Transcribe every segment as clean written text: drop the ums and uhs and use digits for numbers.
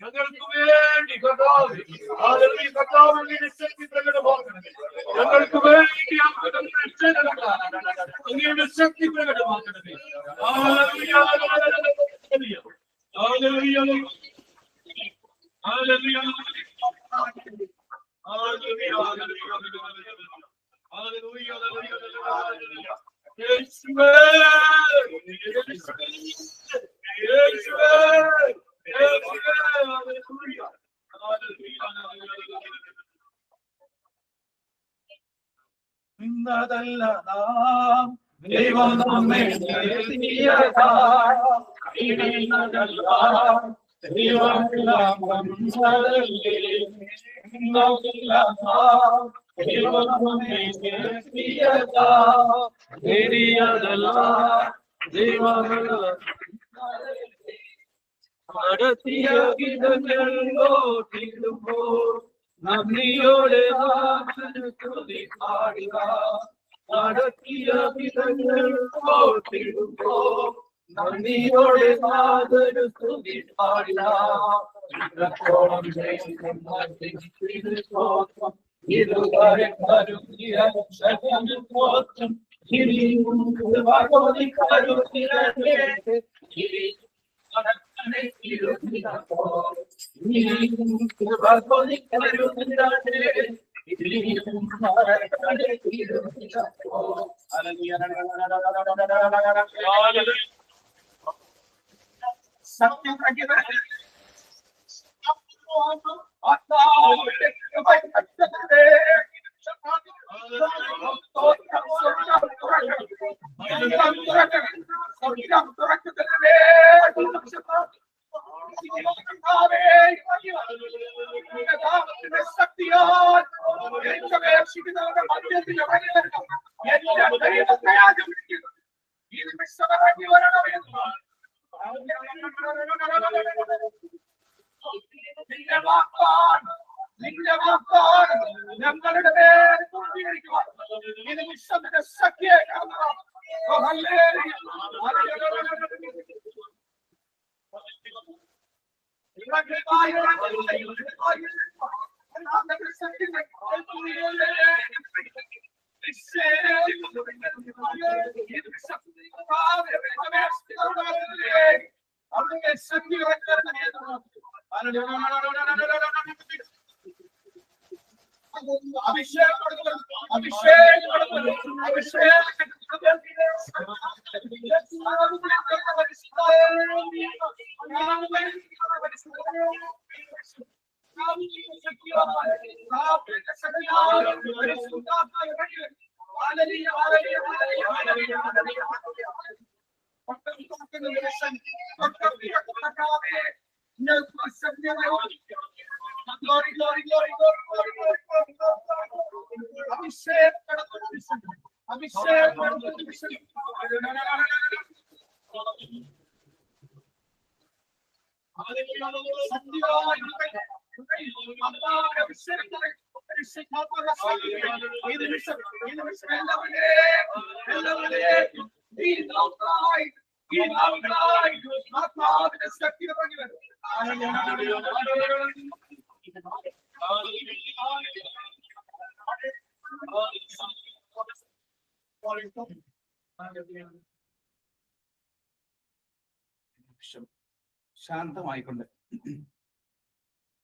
ഞങ്ങൾക്ക് വേണ്ടി കർത്താവേ, കർത്താവിന്റെ ശക്തി പ്രകടമാക്കണമേ. ഞങ്ങൾക്ക് വേണ്ടി അങ്ങയുടെ ശക്തി പ്രകടമാക്കണമേ. ഇന്നതല്ല നാം ദൈവം നമ്മെ നടത്തിയ നന്ദിയോടെ പാടുക, നടത്തിയ നന്ദിയോടെ സ്തുതി പാടുക. ഇതുവരെ സത്യം ഞങ്ങളുടെ പേര് പൂർത്തീകരിക്കുവാൻ ഇത് വിശ്വത്തിന്റെ ശക്തിയെ അവരുടെ ശക്തി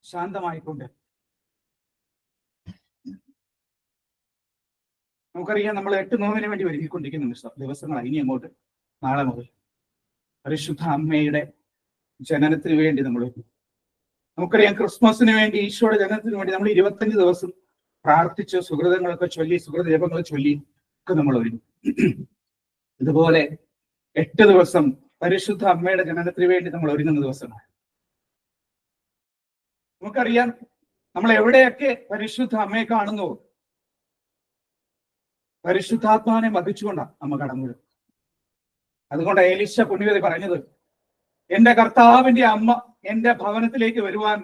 ശാന്തമായിക്കൊണ്ട് നമുക്കറിയാം, നമ്മൾ 8 നോവിന് വേണ്ടി ഒരുങ്ങിക്കൊണ്ടിരിക്കുന്ന ദിവസങ്ങളാണ് ഇനി അങ്ങോട്ട്. നാളെ മുതൽ പരിശുദ്ധ അമ്മയുടെ ജനനത്തിന് വേണ്ടി നമുക്കറിയാം, ക്രിസ്മസിന് വേണ്ടി, ഈശോയുടെ ജനനത്തിന് വേണ്ടി നമ്മൾ 25 ദിവസം പ്രാർത്ഥിച്ച് സുഹൃതങ്ങളൊക്കെ ചൊല്ലി, സുഹൃത ജപങ്ങൾ ചൊല്ലി ഒക്കെ നമ്മൾ ഒരുങ്ങി. ഇതുപോലെ 8 ദിവസം പരിശുദ്ധ അമ്മയുടെ ജനനത്തിന് വേണ്ടി നമ്മൾ ഒരുങ്ങുന്ന ദിവസമാണ്. നമുക്കറിയാം, നമ്മൾ എവിടെയൊക്കെ പരിശുദ്ധ അമ്മയെ കാണുന്നു, പരിശുദ്ധാത്മാവിനെ വധിച്ചുകൊണ്ടാണ് അമ്മ കടന്നത്. അതുകൊണ്ട് എലീശ പുണ്യവതി പറഞ്ഞത്, എന്റെ കർത്താവിന്റെ അമ്മ എന്റെ ഭവനത്തിലേക്ക് വരുവാൻ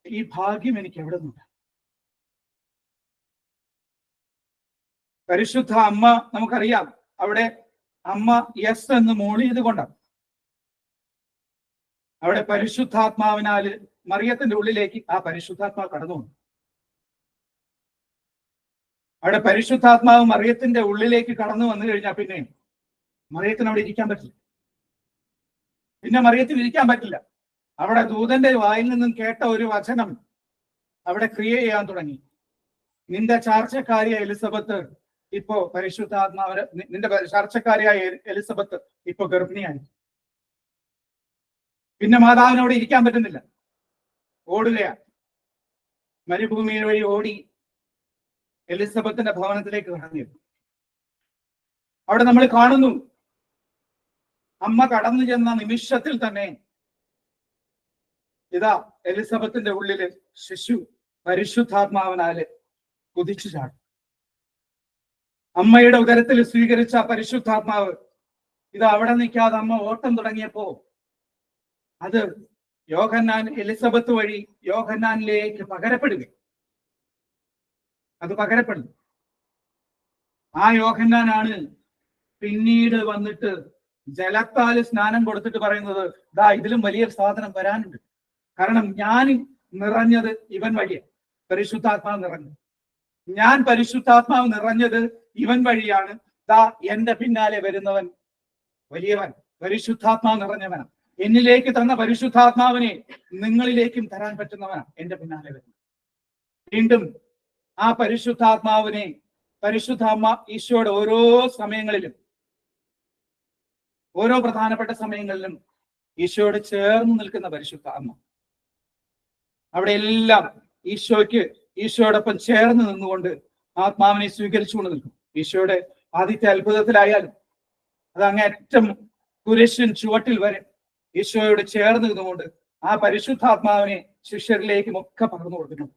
ഈ ഭാഗ്യം എനിക്ക് എവിടെ നിന്നുണ്ട്. പരിശുദ്ധ അമ്മ നമുക്കറിയാം, അവിടെ അമ്മ യെസ് എന്ന് മൂളിയത് കൊണ്ടാണ്. അവിടെ പരിശുദ്ധാത്മാവിനാല് മറിയത്തിന്റെ ഉള്ളിലേക്ക് ആ പരിശുദ്ധാത്മാവ് കടന്നു വന്നു. അവിടെ പരിശുദ്ധാത്മാവ് മറിയത്തിന്റെ ഉള്ളിലേക്ക് കടന്നു വന്നു കഴിഞ്ഞാൽ പിന്നെ മറിയത്തിന് അവിടെ ഇരിക്കാൻ പറ്റില്ല. പിന്നെ മറിയത്തിന് ഇരിക്കാൻ പറ്റില്ല. അവിടെ ദൂതന്റെ വായിൽ നിന്നും കേട്ട ഒരു വചനം അവിടെ ക്രിയ ചെയ്യാൻ തുടങ്ങി. നിന്റെ ചാർച്ചക്കാരിയായ എലിസബത്ത് ഇപ്പോ പരിശുദ്ധാത്മാവ്, നിന്റെ ചാർച്ചക്കാരിയായ എലിസബത്ത് ഇപ്പൊ ഗർഭിണിയായി. പിന്നെ മാതാവിനോട് ഇരിക്കാൻ പറ്റുന്നില്ല, ഓടുകയാണ്. മരുഭൂമി വഴി ഓടി എലിസബത്തിന്റെ ഭവനത്തിലേക്ക് കടന്നു. അവിടെ നമ്മൾ കാണുന്നു, അമ്മ കടന്നു ചെന്ന നിമിഷത്തിൽ തന്നെ ഇതാ എലിസബത്തിന്റെ ഉള്ളില് ശിശു പരിശുദ്ധാത്മാവിനാല് കുതിച്ചു ചാടും. അമ്മയുടെ ഉദരത്തിൽ സ്വീകരിച്ച പരിശുദ്ധാത്മാവ് ഇത് അവിടെ നിൽക്കാതെ അമ്മ ഓട്ടം തുടങ്ങിയപ്പോ അത് യോഹന്നാൻ എലിസബത്ത് വഴി യോഹന്നാനിലേക്ക് പകരപ്പെടുക. അത് പകരപ്പെടുന്നു. ആ യോഹന്നാനാണ് പിന്നീട് വന്നിട്ട് ജലത്താൽ സ്നാനം കൊടുത്തിട്ട് പറയുന്നത്, ദാ ഇതിലും വലിയൊരു സാധനം വരാനുണ്ട്. കാരണം ഞാൻ നിറഞ്ഞത് ഇവൻ വഴിയാണ്, പരിശുദ്ധാത്മാവ് നിറഞ്ഞത്. ഞാൻ പരിശുദ്ധാത്മാവ് നിറഞ്ഞത് ഇവൻ വഴിയാണ്. ദാ എന്റെ പിന്നാലെ വരുന്നവൻ വലിയവൻ, പരിശുദ്ധാത്മാവ് നിറഞ്ഞവനാണ്. എന്നിലേക്ക് തന്ന പരിശുദ്ധാത്മാവിനെ നിങ്ങളിലേക്കും തരാൻ പറ്റുന്നവനാണ് എന്റെ പിന്നാലെ വരുന്നത്. വീണ്ടും ആ പരിശുദ്ധാത്മാവിനെ പരിശുദ്ധാത്മ ഈശോയുടെ ഓരോ സമയങ്ങളിലും, ഓരോ പ്രധാനപ്പെട്ട സമയങ്ങളിലും ഈശോയോട് ചേർന്ന് നിൽക്കുന്ന പരിശുദ്ധാത്മ അവിടെ എല്ലാം ഈശോയോടൊപ്പം ചേർന്ന് നിന്നുകൊണ്ട് ആത്മാവിനെ സ്വീകരിച്ചുകൊണ്ട് നിൽക്കും. ഈശോയുടെ ആദ്യത്തെ അത്ഭുതത്തിലായാലും അത് അങ്ങേറ്റം കുരിശിൻ ചുവട്ടിൽ വരെ ഈശോയോട് ചേർന്ന് നിന്നുകൊണ്ട് ആ പരിശുദ്ധാത്മാവിനെ ശിഷ്യരിലേക്കും ഒക്കെ പകർന്നു കൊടുത്തിട്ടുണ്ട്.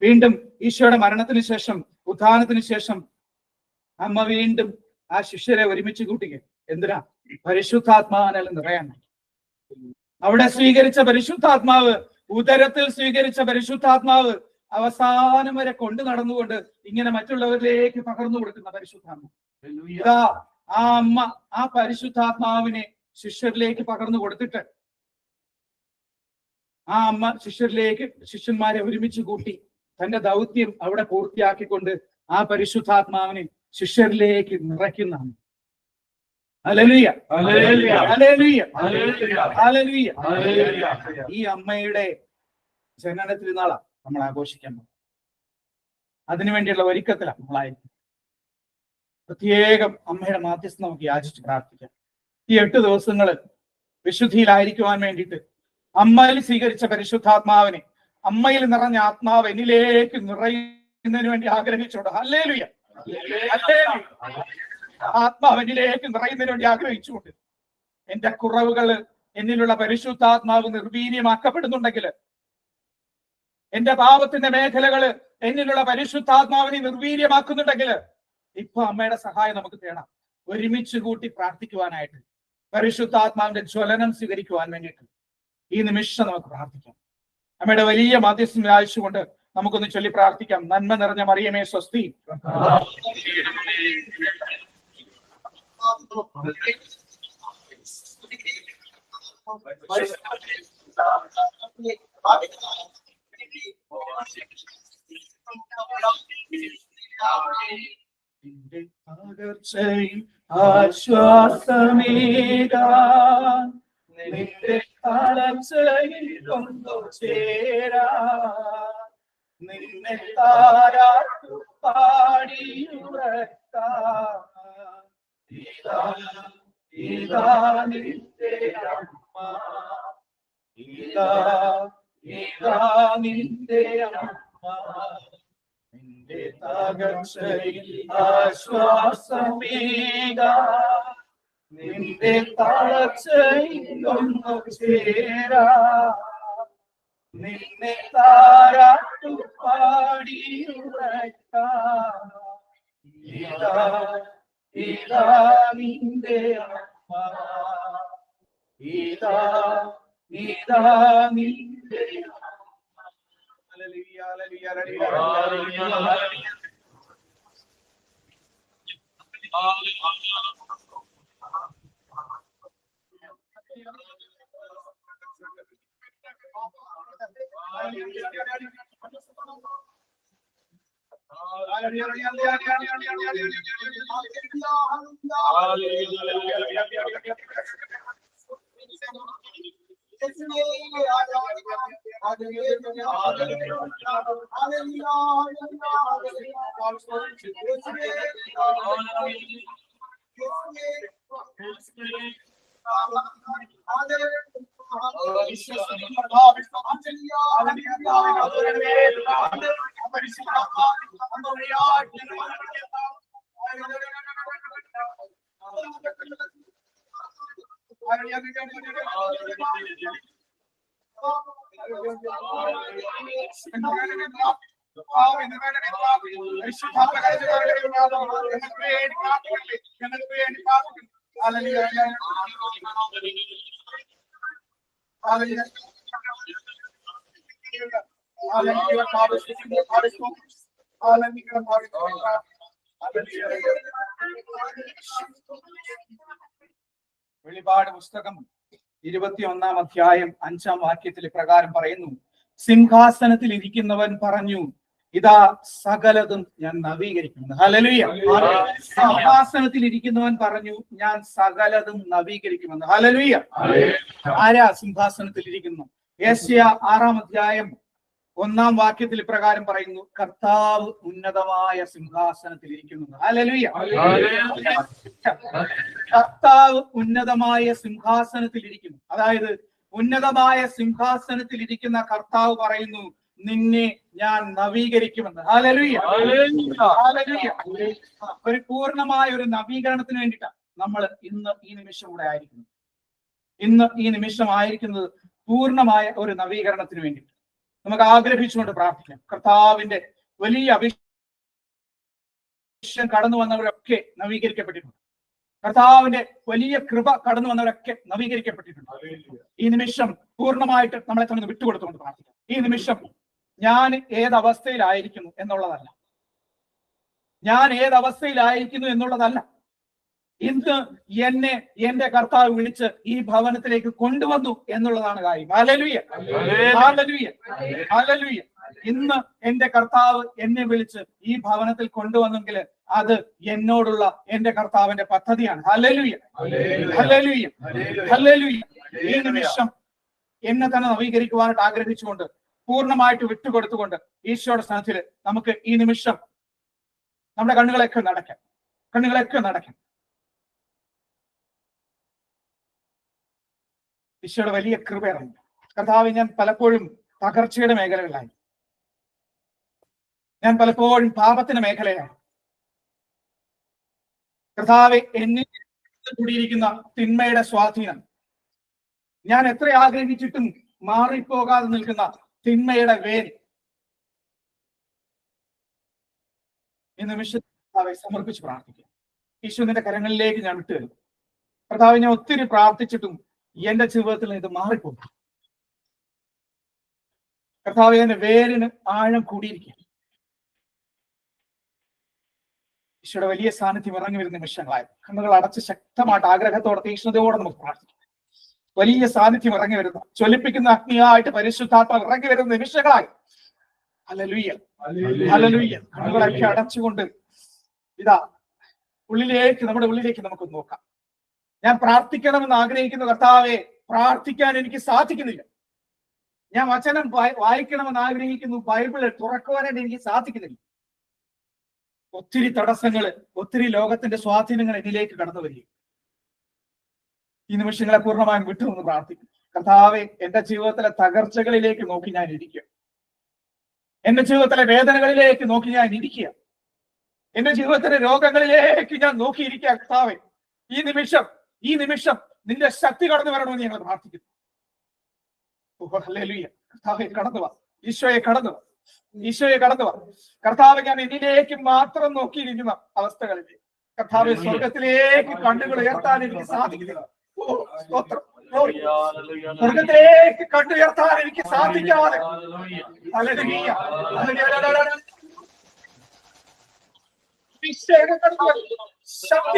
വീണ്ടും ഈശോയുടെ മരണത്തിന് ശേഷം, ഉത്ഥാനത്തിന് ശേഷം അമ്മ വീണ്ടും ആ ശിഷ്യരെ ഒരുമിച്ച് കൂട്ടുക. എന്തിനാ? പരിശുദ്ധാത്മാവിനാൽ നിറയാൻ. അവിടെ സ്വീകരിച്ച പരിശുദ്ധാത്മാവ്, ഉദരത്തിൽ സ്വീകരിച്ച പരിശുദ്ധാത്മാവ് അവസാനം വരെ കൊണ്ടു നടന്നുകൊണ്ട് ഇങ്ങനെ മറ്റുള്ളവരിലേക്ക് പകർന്നു കൊടുക്കുന്ന പരിശുദ്ധാത്മാവ്. ഇതാ ആ അമ്മ ആ പരിശുദ്ധാത്മാവിനെ ശിഷ്യരിലേക്ക് പകർന്നു കൊടുത്തിട്ട് ആ അമ്മ ശിഷ്യന്മാരെ ഒരുമിച്ച് കൂട്ടി തന്റെ ദൗത്യം അവിടെ പൂർത്തിയാക്കിക്കൊണ്ട് ആ പരിശുദ്ധാത്മാവിനെ ശിഷ്യരിലേക്ക് നിറയ്ക്കുന്നതാണ്. Hallelujah, hallelujah, hallelujah, hallelujah. ഈ അമ്മയുടെ ജനന തിരുനാളാണ് നമ്മൾ ആഘോഷിക്കാൻ പോകുന്നത്. അതിനുവേണ്ടിയുള്ള ഒരുക്കത്തിലാണ് നമ്മളായിരിക്കും. പ്രത്യേകം അമ്മയുടെ മാധ്യസ്ഥം നമുക്ക് യാചിച്ച് പ്രാർത്ഥിക്കാം. ഈ 8 ദിവസങ്ങൾ വിശുദ്ധിയിലായിരിക്കുവാൻ വേണ്ടിയിട്ട് അമ്മയിൽ സ്വീകരിച്ച പരിശുദ്ധാത്മാവിനെ, അമ്മയിൽ നിറഞ്ഞ ആത്മാവ് എന്നിലേക്ക് നിറയുന്നതിന് വേണ്ടി ആഗ്രഹിച്ചോണ്ട് ഹല്ലേലൂയ, ഹല്ലേലൂയ. ആത്മാവ് എന്നിലേക്ക് നിറയുന്നതിന് വേണ്ടി ആഗ്രഹിച്ചുകൊണ്ട് എന്റെ കുറവുകൾ എന്നിലുള്ള പരിശുദ്ധാത്മാവ് നിർവീര്യമാക്കപ്പെടുന്നുണ്ടെങ്കിൽ, എന്റെ പാപത്തിന്റെ മേഖലകള് എന്നിലുള്ള പരിശുദ്ധാത്മാവിനെ നിർവീര്യമാക്കുന്നുണ്ടെങ്കിൽ ഇപ്പൊ അമ്മയുടെ സഹായം നമുക്ക് തേടാം. ഒരുമിച്ച് കൂട്ടി പ്രാർത്ഥിക്കുവാനായിട്ട്, പരിശുദ്ധാത്മാവിന്റെ ജ്വലനം സ്വീകരിക്കുവാൻ വേണ്ടിയിട്ട് ഈ നിമിഷം നമുക്ക് പ്രാർത്ഥിക്കാം. അമ്മയുടെ വലിയ മാധ്യസ്ഥം വ്യാഴ്ചകൊണ്ട് നമുക്കൊന്ന് ചൊല്ലി പ്രാർത്ഥിക്കാം. നന്മ നിറഞ്ഞ മറിയമേ സ്വസ്തി, ആശ്വാസമേകാൻ നിന്റെ തളർച്ചയിലൊന്നു ചേരാൻ, നിന്നെ താരാട്ടു പാടിയുറക്കാൻ, ഇതാ നിന്റെ അമ്മ, ഇതാ നിന്റെ അമ്മ, നിന്റെ തകർച്ചയിൽ ആശ്വാസമേകാൻ, നിന്റെ തളർച്ചയിലൊന്നു ചേരാൻ, നിന്നെ താരാട്ടു പാടിയുറക്കാൻ, ഇതാ നിന്റെ അമ്മ, ഇതാ നിന്റെ അമ്മ. Hallelujah, hallelujah, hallelujah. വെളിപാട് പുസ്തകം 21-ാം അധ്യായം 5-ാം വാക്യത്തിൽ പ്രകാരം പറയുന്നു, സിംഹാസനത്തിൽ ഇരിക്കുന്നവൻ പറഞ്ഞു, ഇതാ സകലതും ഞാൻ നവീകരിക്കുന്നു. ഹല്ലേലൂയ. സിംഹാസനത്തിൽ ഇരിക്കുന്നവൻ പറഞ്ഞു, ഞാൻ സകലതും നവീകരിക്കുമെന്ന്. ഹല്ലേലൂയ. ആരാ സിംഹാസനത്തിൽ ഇരിക്കുന്നു? യെശയ്യാ 6-ാം അധ്യായം 1-ാം വാക്യത്തിൽ പ്രകാരം പറയുന്നു, കർത്താവ് ഉന്നതമായ സിംഹാസനത്തിൽ ഇരിക്കുന്നു. ഹല്ലേലൂയ. കർത്താവ് ഉന്നതമായ സിംഹാസനത്തിൽ ഇരിക്കുന്നു. അതായത് ഉന്നതമായ സിംഹാസനത്തിൽ ഇരിക്കുന്ന കർത്താവ് പറയുന്നു, നിന്നെ ഞാൻ നവീകരിക്കുമെന്ന്. ഹല്ലേലൂയ. ഹല്ലേലൂയ. ഒരു പൂർണ്ണമായ ഒരു നവീകരണത്തിന് വേണ്ടിയിട്ടാണ് നമ്മൾ ഇന്ന് ഈ നിമിഷം കൂടെ ആയിരിക്കുന്നത്. ഇന്ന് ഈ നിമിഷം ആയിരിക്കുന്നത് പൂർണ്ണമായ ഒരു നവീകരണത്തിന് വേണ്ടിയിട്ട് നമുക്ക് ആഗ്രഹിച്ചുകൊണ്ട് പ്രാർത്ഥിക്കാം. കർത്താവിന്റെ വലിയ അഭിഷേകം കടന്നു വന്നവരൊക്കെ നവീകരിക്കപ്പെട്ടിട്ടുണ്ട്. കർത്താവിന്റെ വലിയ കൃപ കടന്നു വന്നവരൊക്കെ നവീകരിക്കപ്പെട്ടിട്ടുണ്ട്. ഈ നിമിഷം പൂർണ്ണമായിട്ട് നമ്മളെ തന്നെ വിട്ടുകൊടുത്തുകൊണ്ട് പ്രാർത്ഥിക്കാം. ഈ നിമിഷം ഞാൻ ഏതവസ്ഥയിലായിരിക്കുന്നു എന്നുള്ളതല്ല, ഞാൻ ഏതവസ്ഥയിലായിരിക്കുന്നു എന്നുള്ളതല്ല, ഇന്ന് എന്നെ എന്റെ കർത്താവ് വിളിച്ച് ഈ ഭവനത്തിലേക്ക് കൊണ്ടുവന്നു എന്നുള്ളതാണ് കാര്യം. ഹല്ലേലൂയ. ഹല്ലേലൂയ. ഹല്ലേലൂയ. ഇന്ന് എന്റെ കർത്താവ് എന്നെ വിളിച്ച് ഈ ഭവനത്തിൽ കൊണ്ടുവന്നെങ്കിൽ അത് എന്നോടുള്ള എന്റെ കർത്താവിന്റെ പദ്ധതിയാണ്. ഹല്ലേലൂയ. ഹല്ലേലൂയ. ഹല്ലേലൂയ. ഈ നിമിഷം എന്നെ തന്നെ നവീകരിക്കുവാനായിട്ട് ആഗ്രഹിച്ചുകൊണ്ട് പൂർണ്ണമായിട്ട് വിട്ടുകൊടുത്തുകൊണ്ട് ഈശോയുടെ സ്ഥാനത്തിൽ നമുക്ക് ഈ നിമിഷം നമ്മുടെ കണ്ണുകളൊക്കെ നടക്കാം. ഈശോയുടെ വലിയ കൃപയാണ്. കർത്താവ്, ഞാൻ പലപ്പോഴും തകർച്ചയുടെ മേഖലകളിലായി, ഞാൻ പലപ്പോഴും പാപത്തിന്റെ മേഖലയാണ്. കർത്താവ്, എന്നിൽ കൂടിയിരിക്കുന്ന തിന്മയുടെ സ്വാധീനം, ഞാൻ എത്ര ആഗ്രഹിച്ചിട്ടും മാറിപ്പോകാതെ നിൽക്കുന്ന തിന്മയുടെ വേര് ഈ നിമിഷത്തിൽ കർത്താവെ സമർപ്പിച്ച് പ്രാർത്ഥിക്കുക. ഈശോ, നിന്റെ കരങ്ങളിലേക്ക് ഞാൻ വിട്ടുതരും. കർത്താവ്, ഞാൻ ഒത്തിരി പ്രാർത്ഥിച്ചിട്ടും എന്റെ ജീവിതത്തിൽ ഇത് മാറിപ്പോകും. കർത്താവ്, എന്റെ വേരിന് ആഴം കൂടിയിരിക്കുക. ഈശോയുടെ വലിയ സാന്നിധ്യം ഇറങ്ങി വരുന്ന നിമിഷങ്ങളായി കണ്ണുകൾ അടച്ച് ശക്തമായിട്ട് ആഗ്രഹത്തോടെ തീക്ഷ്ണതയോടെ നമുക്ക് പ്രാർത്ഥിക്കാം. വലിയ സാന്നിധ്യം ഇറങ്ങി വരുന്ന ജ്വലിപ്പിക്കുന്ന അഗ്നിയായിട്ട് പരിശുദ്ധാത്മാവ് ഇറങ്ങി വരുന്ന നിമിഷങ്ങളായി. ഹല്ലേലൂയ. ഹല്ലേലൂയ. കണ്ണുകളൊക്കെ അടച്ചുകൊണ്ട് ഇതാ നമ്മുടെ ഉള്ളിലേക്ക് നമുക്ക് നോക്കാം. ഞാൻ പ്രാർത്ഥിക്കണമെന്ന് ആഗ്രഹിക്കുന്ന കർത്താവെ, പ്രാർത്ഥിക്കാൻ എനിക്ക് സാധിക്കുന്നില്ല. ഞാൻ വചനം വായിക്കണമെന്ന് ആഗ്രഹിക്കുന്നു, ബൈബിൾ തുറക്കുവാനായിട്ട് എനിക്ക് സാധിക്കുന്നില്ല. ഒത്തിരി തടസ്സങ്ങള്, ഒത്തിരി ലോകത്തിന്റെ സ്വാധീനങ്ങൾ എന്നിലേക്ക് കടന്നു വരിക. ഈ നിമിഷങ്ങളെ പൂർണ്ണമായും വിട്ടുനിന്ന് പ്രാർത്ഥിക്കും. കർത്താവെ, എന്റെ ജീവിതത്തിലെ തകർച്ചകളിലേക്ക് നോക്കി ഞാൻ ഇരിക്കുക. എന്റെ ജീവിതത്തിലെ വേദനകളിലേക്ക് നോക്കി ഞാൻ ഇരിക്കുക. എന്റെ ജീവിതത്തിലെ രോഗങ്ങളിലേക്ക് ഞാൻ നോക്കിയിരിക്കുക. കർത്താവെ, ഈ നിമിഷം നിന്റെ ശക്തി കടന്നു വരണമെന്ന് ഞങ്ങൾ പ്രാർത്ഥിക്കുന്നു. ഹല്ലേലൂയ. കർത്താവെ, കടന്നു വാ. ഈശോയെ കടന്നു വാ. കർത്താവ്, ഞാൻ എന്നിലേക്ക് മാത്രം നോക്കിയിരിക്കുന്ന അവസ്ഥകളിൽ കർത്താവ് സ്വർഗത്തിലേക്ക് കണ്ണുകൾ ഉയർത്താൻ എനിക്ക് സാധിക്കുന്നില്ല. സ്വർഗത്തിലേക്ക് കണ്ണുയർത്താൻ എനിക്ക് സാധിക്കാതെ ശക്തി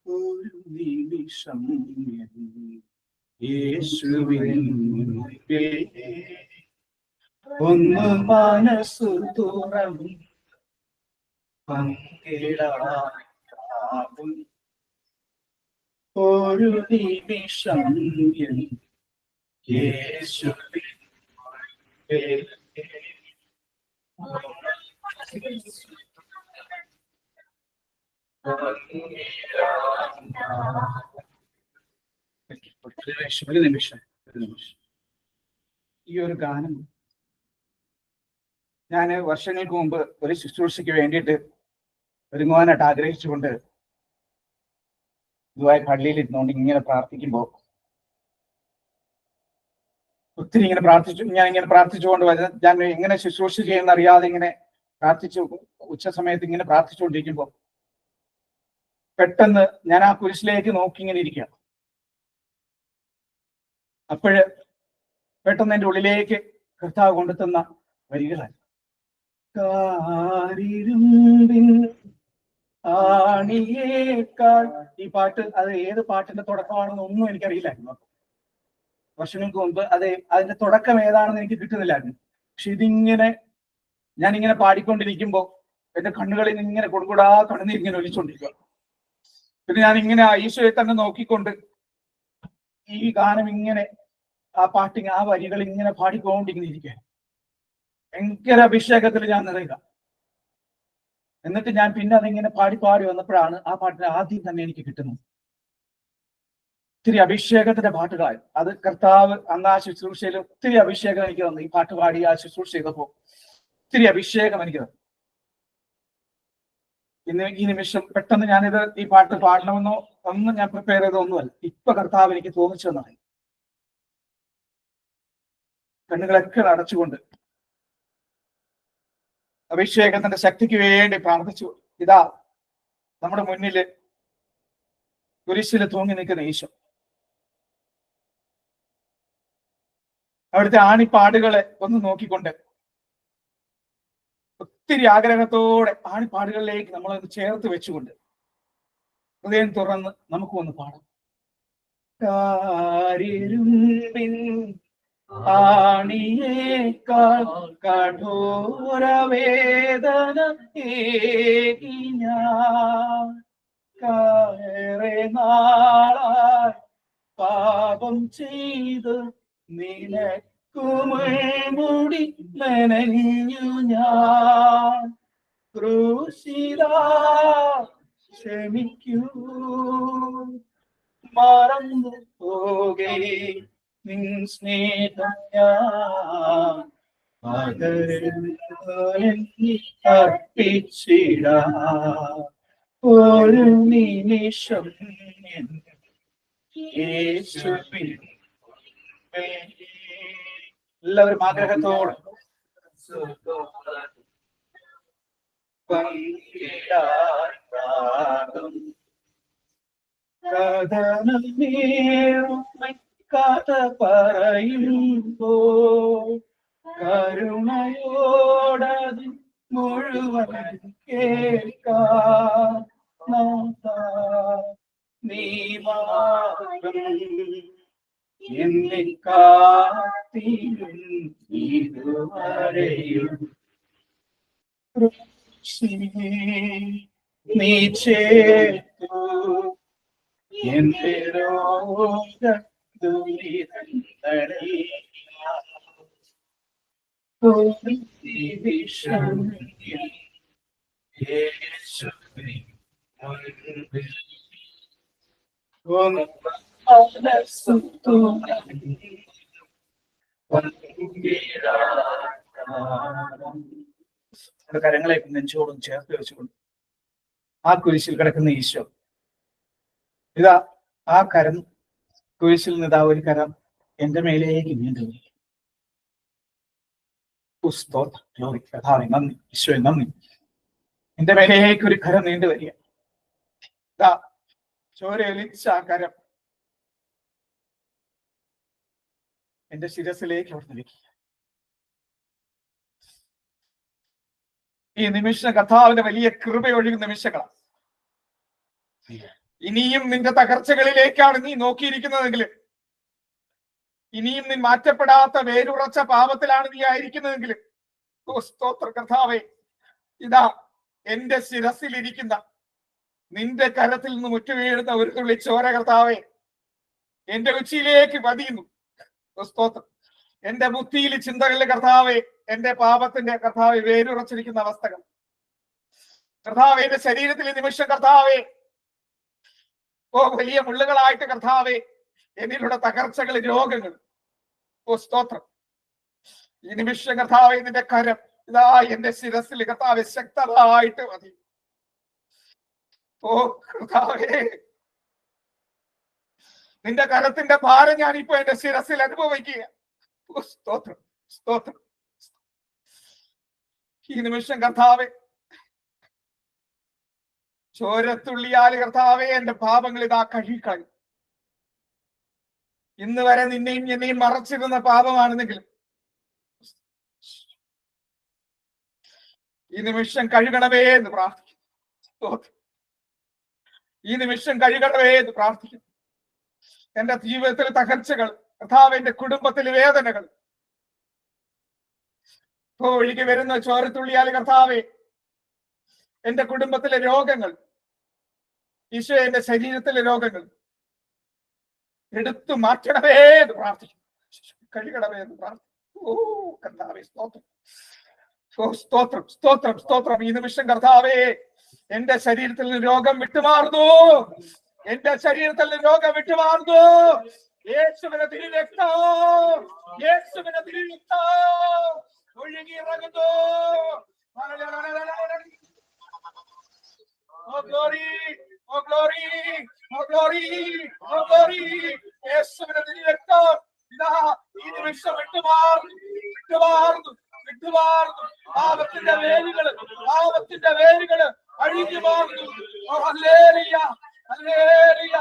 ഒരു നിമിഷം യേശുവിൻ ഒന്ന് മനസ്സു തുറന്നു പങ്കിടാൻ ഒരു നിമിഷം യേശുവിൻ ഒരു നിമിഷം ഈ ഒരു ഗാനം ഞാൻ വർഷങ്ങൾക്ക് മുമ്പ് ഒരു ശുശ്രൂഷയ്ക്ക് വേണ്ടിയിട്ട് ഒരുങ്ങുവാനായിട്ട് ആഗ്രഹിച്ചുകൊണ്ട് ഇതുമായി പള്ളിയിൽ ഇരുന്നുകൊണ്ട് ഇങ്ങനെ പ്രാർത്ഥിക്കുമ്പോൾ ഒത്തിരി ഇങ്ങനെ പ്രാർത്ഥിച്ചുകൊണ്ട് ഞാൻ എങ്ങനെ ശുശ്രൂഷ ചെയ്യുന്ന അറിയാതെ ഇങ്ങനെ പ്രാർത്ഥിച്ചു ഉച്ച സമയത്ത് ഇങ്ങനെ പ്രാർത്ഥിച്ചുകൊണ്ടിരിക്കുമ്പോൾ പെട്ടെന്ന് ഞാൻ ആ കുരിശിലേക്ക് നോക്കി ഇങ്ങനെ ഇരിക്കുക. അപ്പോഴ് പെട്ടെന്ന് എൻ്റെ ഉള്ളിലേക്ക് കർത്താവ് കൊണ്ടുത്തന്ന വരികളാണ്. ആണിയേക്കാൾ ഈ പാട്ട്, അത് ഏത് പാട്ടിന്റെ തുടക്കമാണെന്ന് ഒന്നും എനിക്കറിയില്ലായിരുന്നു. വർഷങ്ങൾക്ക് മുമ്പ് അതിന്റെ തുടക്കം ഏതാണെന്ന് എനിക്ക് കിട്ടുന്നില്ലായിരുന്നു. പക്ഷെ ഇതിങ്ങനെ ഞാനിങ്ങനെ പാടിക്കൊണ്ടിരിക്കുമ്പോൾ എന്റെ കണ്ണുകളിൽ ഇങ്ങനെ കൊടുകൂടാ കണ്ണുനീരിങ്ങനെ ഒലിച്ചുകൊണ്ടിരിക്കുക. പിന്നെ ഞാൻ ഇങ്ങനെ ഈശോയെ തന്നെ നോക്കിക്കൊണ്ട് ഈ ഗാനം ഇങ്ങനെ ആ വരികൾ ഇങ്ങനെ പാടിക്കൊണ്ടിങ്ങനെ ഇരിക്കുക. ഭയങ്കര അഭിഷേകത്തിൽ ഞാൻ നിറയുക. എന്നിട്ട് ഞാൻ പിന്നെ അതിങ്ങനെ പാടി വന്നപ്പോഴാണ് ആ പാട്ടിന് ആദ്യം തന്നെ എനിക്ക് കിട്ടുന്നത്. ഒത്തിരി അഭിഷേകത്തിന്റെ പാട്ടുകളായി. അത് കർത്താവ് അന്ന് ആ ശുശ്രൂഷയിൽ ഒത്തിരി അഭിഷേകം എനിക്ക് തന്നു. ഈ പാട്ട് പാടി ആ ശുശ്രൂഷ ചെയ്തപ്പോ ഒത്തിരി അഭിഷേകം എനിക്ക് തന്നു. ഇന്ന് ഈ നിമിഷം പെട്ടെന്ന് ഞാനിത് ഈ പാട്ട് പാടണമെന്നോ ഒന്നും ഞാൻ പ്രിപ്പയർ ചെയ്തൊന്നുമല്ല. ഇപ്പൊ കർത്താവ് എനിക്ക് തോന്നിച്ചു തന്നാണ്. കണ്ണുകളൊക്കെ അടച്ചുകൊണ്ട് അഭിഷേകത്തിന്റെ ശക്തിക്ക് വേണ്ടി പ്രാർത്ഥിച്ചു. ഇതാ നമ്മുടെ മുന്നില് കുരിശിൽ തൂങ്ങി നിൽക്കുന്ന ഈശോ. അവിടുത്തെ ആണിപ്പാടുകളെ ഒന്ന് നോക്കിക്കൊണ്ട് ഒത്തിരി ആഗ്രഹത്തോടെ ആണിപ്പാടുകളിലേക്ക് നമ്മളൊന്ന് ചേർത്ത് വെച്ചുകൊണ്ട് ഹൃദയം തുറന്ന് നമുക്കൊന്ന് പാടാം. ആണിയേക്കാൾ കഠോര വേദന ഏറെ നാളായി പാപം ചെയ്ത് നിനക്കുമുൾമുടി നനഞ്ഞു ഞാൻ. ക്രൂശിതാ ക്ഷമിക്കൂ, മറന്നു പോകേ നിൻ സ്നേഹം ഞാൻ അർപ്പിച്ചിടാം. ഒരു നിമിഷം യേശുവിൻ എല്ലാവരും ആഗ്രഹത്തോടെ കഥ പറയുമ്പോ കരുണയോടത് മുഴുവൻ കേൾക്കാൻ നീ മാത്രം എന്നെ കാത്തിരും ഇതുവരെയും നീ ചേർത്തു എന്റെ രോഗദുരിതങ്ങളിൽ യേശുവിൻ മുൻപിൽ കരങ്ങളെ നെഞ്ചോടും ചേർത്ത് വെച്ചുകൊണ്ട് ആ കുരിശിൽ കിടക്കുന്ന ഈശോ ഇതാ ആ കരം കുരിശിൽ നിതാ ഒരു കരം എന്റെ മേലേക്ക് നീണ്ടു. കഥാവെ നന്ദി, ഈശോയെ നന്ദി. എന്റെ മേലേക്ക് ഒരു കരം നീണ്ടു വരിക. ഇതാ ചോരയൊലിച്ച ആ കരം എന്റെ ശിരസിലേക്ക് അവിടെ നിൽക്കുക. ഈ നിമിഷം കർത്താവിന്റെ വലിയ കൃപയൊഴുകുന്ന നിമിഷങ്ങളാണ്. ഇനിയും നിന്റെ തകർച്ചകളിലേക്കാണ് നീ നോക്കിയിരിക്കുന്നതെങ്കിൽ, ഇനിയും നീ മാറ്റപ്പെടാത്ത വേരുറച്ച പാപത്തിലാണ് നീ ആയിരിക്കുന്നതെങ്കിൽ, സ്തോത്ര കർത്താവേ, ഇതാ എന്റെ ശിരസിലിരിക്കുന്ന നിന്റെ കരത്തിൽ നിന്ന് മുറ്റുവീഴുന്ന ഒരു തുള്ളി ചോര കർത്താവേ എന്റെ രുചിയിലേക്ക് പതിയുന്നു. സ്തോത്രം. എന്റെ ബുദ്ധിയിൽ ചിന്തകളിലെ കർത്താവേ, എന്റെ പാപത്തിന്റെ കർത്താവെ വേരുറച്ചിരിക്കുന്ന അവസ്ഥകൾ കർത്താവെ, എന്റെ ശരീരത്തിലെ നിമിഷം കർത്താവേ, വലിയ മുള്ളുകളായിട്ട് കർത്താവെ എന്നിലുള്ള തകർച്ചകൾ, രോഗങ്ങൾ. സ്തോത്രം. ഈ നിമിഷം കർത്താവെ നിന്റെ കരം ഇതാ എന്റെ ശിരസിൽ കർത്താവെ ശക്തമായിട്ട് മതി. കർത്താവേ, നിന്റെ കരത്തിന്റെ ഭാരം ഞാനിപ്പോ എന്റെ ശിരസിൽ അനുഭവിക്കുക. സ്തോത്രം, സ്തോത്രം. ഈ നിമിഷം കർത്താവെ ചോരത്തുള്ളിയാല് കർത്താവെ എന്റെ പാപങ്ങൾ ഇതാ കഴുകിക്കളയും. ഇന്ന് വരെ നിന്നെയും എന്നെയും മറച്ചിരുന്ന പാപമാണെന്നെങ്കിലും ഈ നിമിഷം കഴുകണമേ എന്ന് പ്രാർത്ഥിക്കുന്നു. ഈ നിമിഷം കഴുകണമേ എന്ന് പ്രാർത്ഥിക്കുന്നു. എന്റെ ജീവിതത്തിലെ തകർച്ചകൾ കർത്താവ്, എന്റെ കുടുംബത്തിലെ വേദനകൾ, ഒഴുകി വരുന്ന ചോരത്തുള്ളിയാല് കർത്താവെ എന്റെ കുടുംബത്തിലെ രോഗങ്ങൾ, ഈശോ എന്റെ ശരീരത്തിലെ രോഗങ്ങൾ എടുത്തു മാറ്റണമേ എന്ന് പ്രാർത്ഥിക്കുന്നു. കഴുകണമേ എന്ന് പ്രാർത്ഥിക്കുന്നു. കർത്താവേ സ്തോത്രം, സ്തോത്രം, സ്തോത്രം, സ്തോത്രം. ഈ നിമിഷം കർത്താവേ എന്റെ ശരീരത്തിൽ നിന്ന് രോഗം വിട്ടുമാറുന്നു. എന്റെ ശരീരത്തിൽ നിന്ന് രോഗം വിട്ടുമാറുന്നു. യേശുവിന്റെ തിരുരക്തം, യേശുവിന്റെ തിരുരക്തം ഒഴുകി ഇറങ്ങുന്നു. Oh glory, oh glory, oh glory, oh glory. യേശുവിന്റെ തിരുരക്തം ഇതാ ഈ നിമിഷം വിട്ടുമാറുന്നു, വിട്ടുമാറുന്നു, വിട്ടുമാറുന്നു. പാപത്തിന്റെ വേരുകള്, പാപത്തിന്റെ വേരുകള് അഴിഞ്ഞു മാറുന്നു. Oh ഹല്ലേലൂയ, ഹല്ലേലൂയ,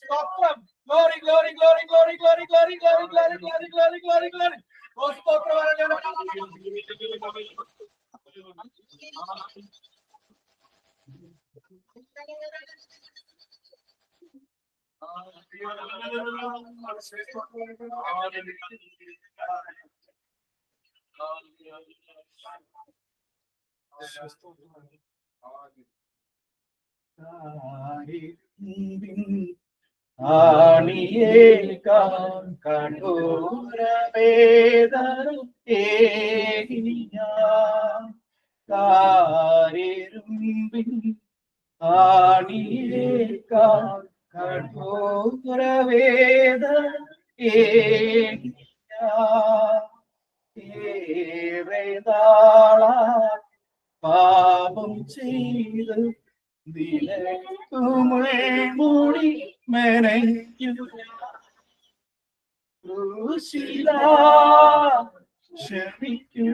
സ്തോത്രം. Glory, glory, glory, glory, glory, glory, glory, glory, glory, glory, glory, glory. Oh സ്തോത്രം. ആണിയേൽക്കാൻ കഠോരവേദന കാരിരുമ്പിൻ ആണിയേൽക്കാൻ കഠോരവേദന ഏറെ നാളാ പാപം ചെയ്ത് ദിനക്കുമുൾമൂടി മെനഞ്ഞു ക്ഷമിക്കൂ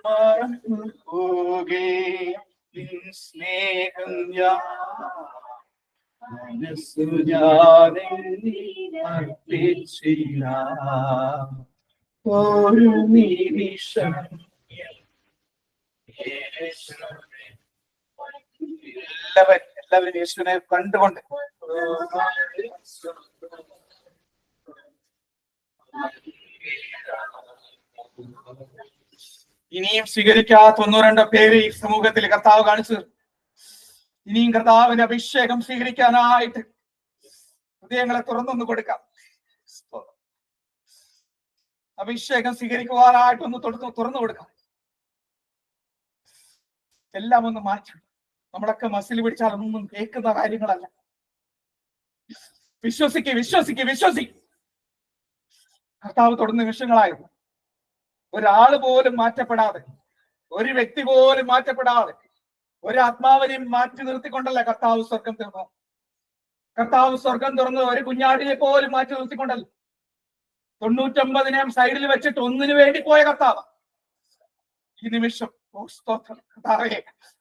മറന്നു പോകേ സ്നേഹം മനസ്സു ഞാനർപ്പിച്ചില്ല ഒരു നിമിഷം എല്ലാവരും യേശുവിനെ കണ്ടുകൊണ്ട് ഇനിയും സ്വീകരിക്കാത്ത ഒന്നോ രണ്ടോ പേര് ഈ സമൂഹത്തിൽ കർത്താവ് കാണിച്ചു. ഇനിയും കർത്താവിന്റെ അഭിഷേകം സ്വീകരിക്കാനായിട്ട് ഹൃദയങ്ങളെ തുറന്നൊന്ന് കൊടുക്കാം. അഭിഷേകം സ്വീകരിക്കുവാനായിട്ടൊന്ന് തുറന്നു കൊടുക്കാം. എല്ലാം ഒന്ന് മാറ്റണം. നമ്മളൊക്കെ മസിൽ പിടിച്ചാൽ ഒന്നും കേൾക്കുന്ന കാര്യങ്ങളല്ല. വിശ്വസിക്ക്. കർത്താവ് തൊടുന്ന നിമിഷങ്ങളായിരുന്നു. ഒരാള് പോലും മാറ്റപ്പെടാതെ, ഒരു വ്യക്തി പോലും മാറ്റപ്പെടാതെ, ഒരു ആത്മാവിനെയും മാറ്റി നിർത്തിക്കൊണ്ടല്ല കർത്താവ് സ്വർഗം തുറന്നു. കർത്താവ് സ്വർഗം തുറന്ന് ഒരു കുഞ്ഞാടിനെ പോലും മാറ്റി നിർത്തിക്കൊണ്ടല്ല. 99 സൈഡിൽ വെച്ചിട്ട് ഒന്നിനു വേണ്ടി പോയ കർത്താവ് ഈ നിമിഷം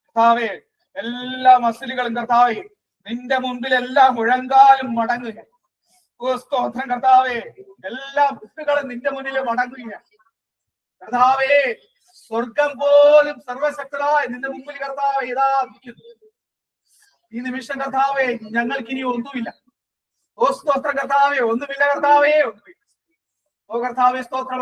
കർത്താവേ എല്ലാ മസിലുകളും കർത്താവേ നിന്റെ മുമ്പിൽ എല്ലാ മുഴങ്കാലും മടങ്ങുക. സ്തോത്രം കർത്താവേ, എല്ലാ മുട്ടുകളും നിന്റെ മുന്നിൽ മടങ്ങുക കർത്താവേ. സ്വർഗം പോലും സർവശക്തരായ നിന്റെ മുമ്പിൽ കർത്താവേ ഇതാ ഈ നിമിഷം കർത്താവേ ഞങ്ങൾക്കിനി ഒന്നുമില്ല. സ്തോത്രം കർത്താവേ, ഒന്നുമില്ല കർത്താവേ, ഒന്നുമില്ല. കർത്താവേ സ്തോത്രം.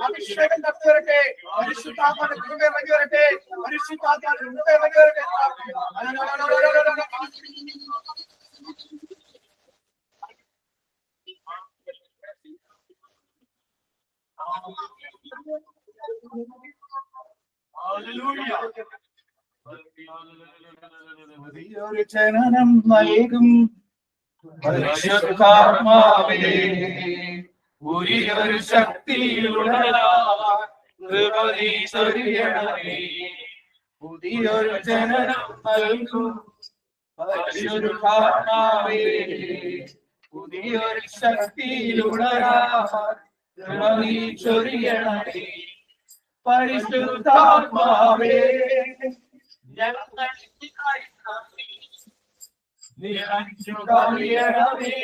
അഭിഷേകം നടത്തിവരട്ടെ. പരിശുദ്ധാത്മാവിന്റെ കൃപ ഇറങ്ങി വരട്ടെ. പരിശുദ്ധാത്മാവിന്റെ കൃപ ഇറങ്ങി വരട്ടെ. പുതിയൊരു ജനനം നൽകും പരിശുദ്ധാത്മാവേ, പുതിയൊരു ശക്തിയുള്ളവരായി പുതിയൊരു ജനനം നൽകും പരിശുദ്ധാത്മാവേ, പുതിയൊരു ശക്തിയിലുണരായി ചൊരിയണമേ. പരിശുദ്ധാത്മാവേ നിറഞ്ഞു കവിയണമേ,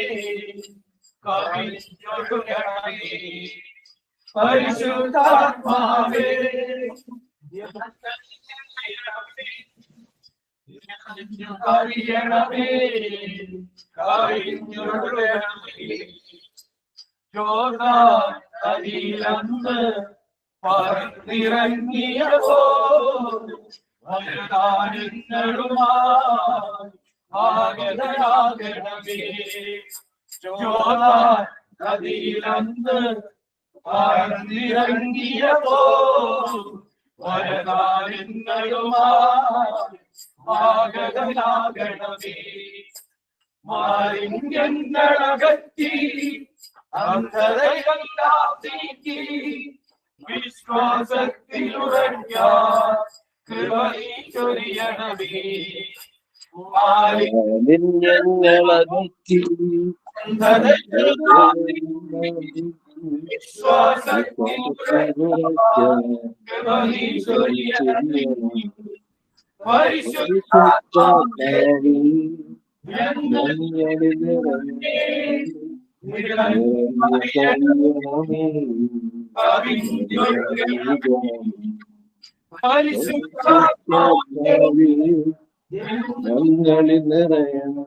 കവിഞ്ഞൊഴുകണമേ. പരിശുദ്ധാത്മാവേ കവിയണമേ, കവിഞ്ഞൊഴുകണമേ. യോർദാൻ നദിയിലന്ന് പറന്നിറങ്ങിയവോ വരദാനങ്ങളുമായി ആഗതരാകണമേ. യോർദാൻ നദിയിലന്ന് പറന്നിറങ്ങിയവോ വരദാനങ്ങളുമായി ആഗതരാകണമേ. മാലിന്യങ്ങളകറ്റി അന്ധതയെല്ലാം നീക്കി വിശ്വാസത്തിലുറഞ്ഞ കൃപ ചൊരിയണമേ. മാലിന്യങ്ങളകറ്റി അന്ധതയെല്ലാം നീക്കി വിശ്വാസത്തിലുറഞ്ഞ കൃപ ചൊരിയണമേ. പരിശുദ്ധാത്മാവേ ഞങ്ങളുടെ ഞങ്ങളിൽ നിറയണം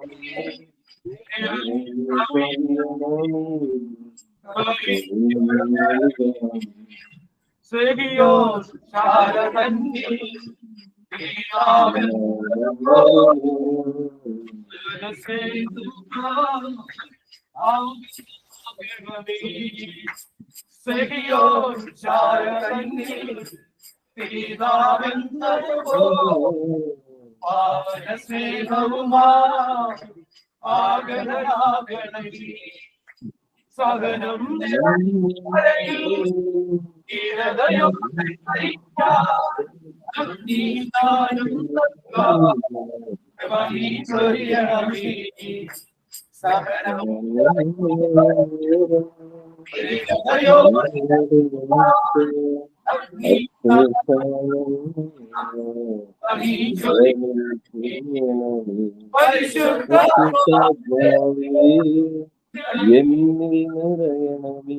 സഹനം എന്നിൽ നിറയണമേ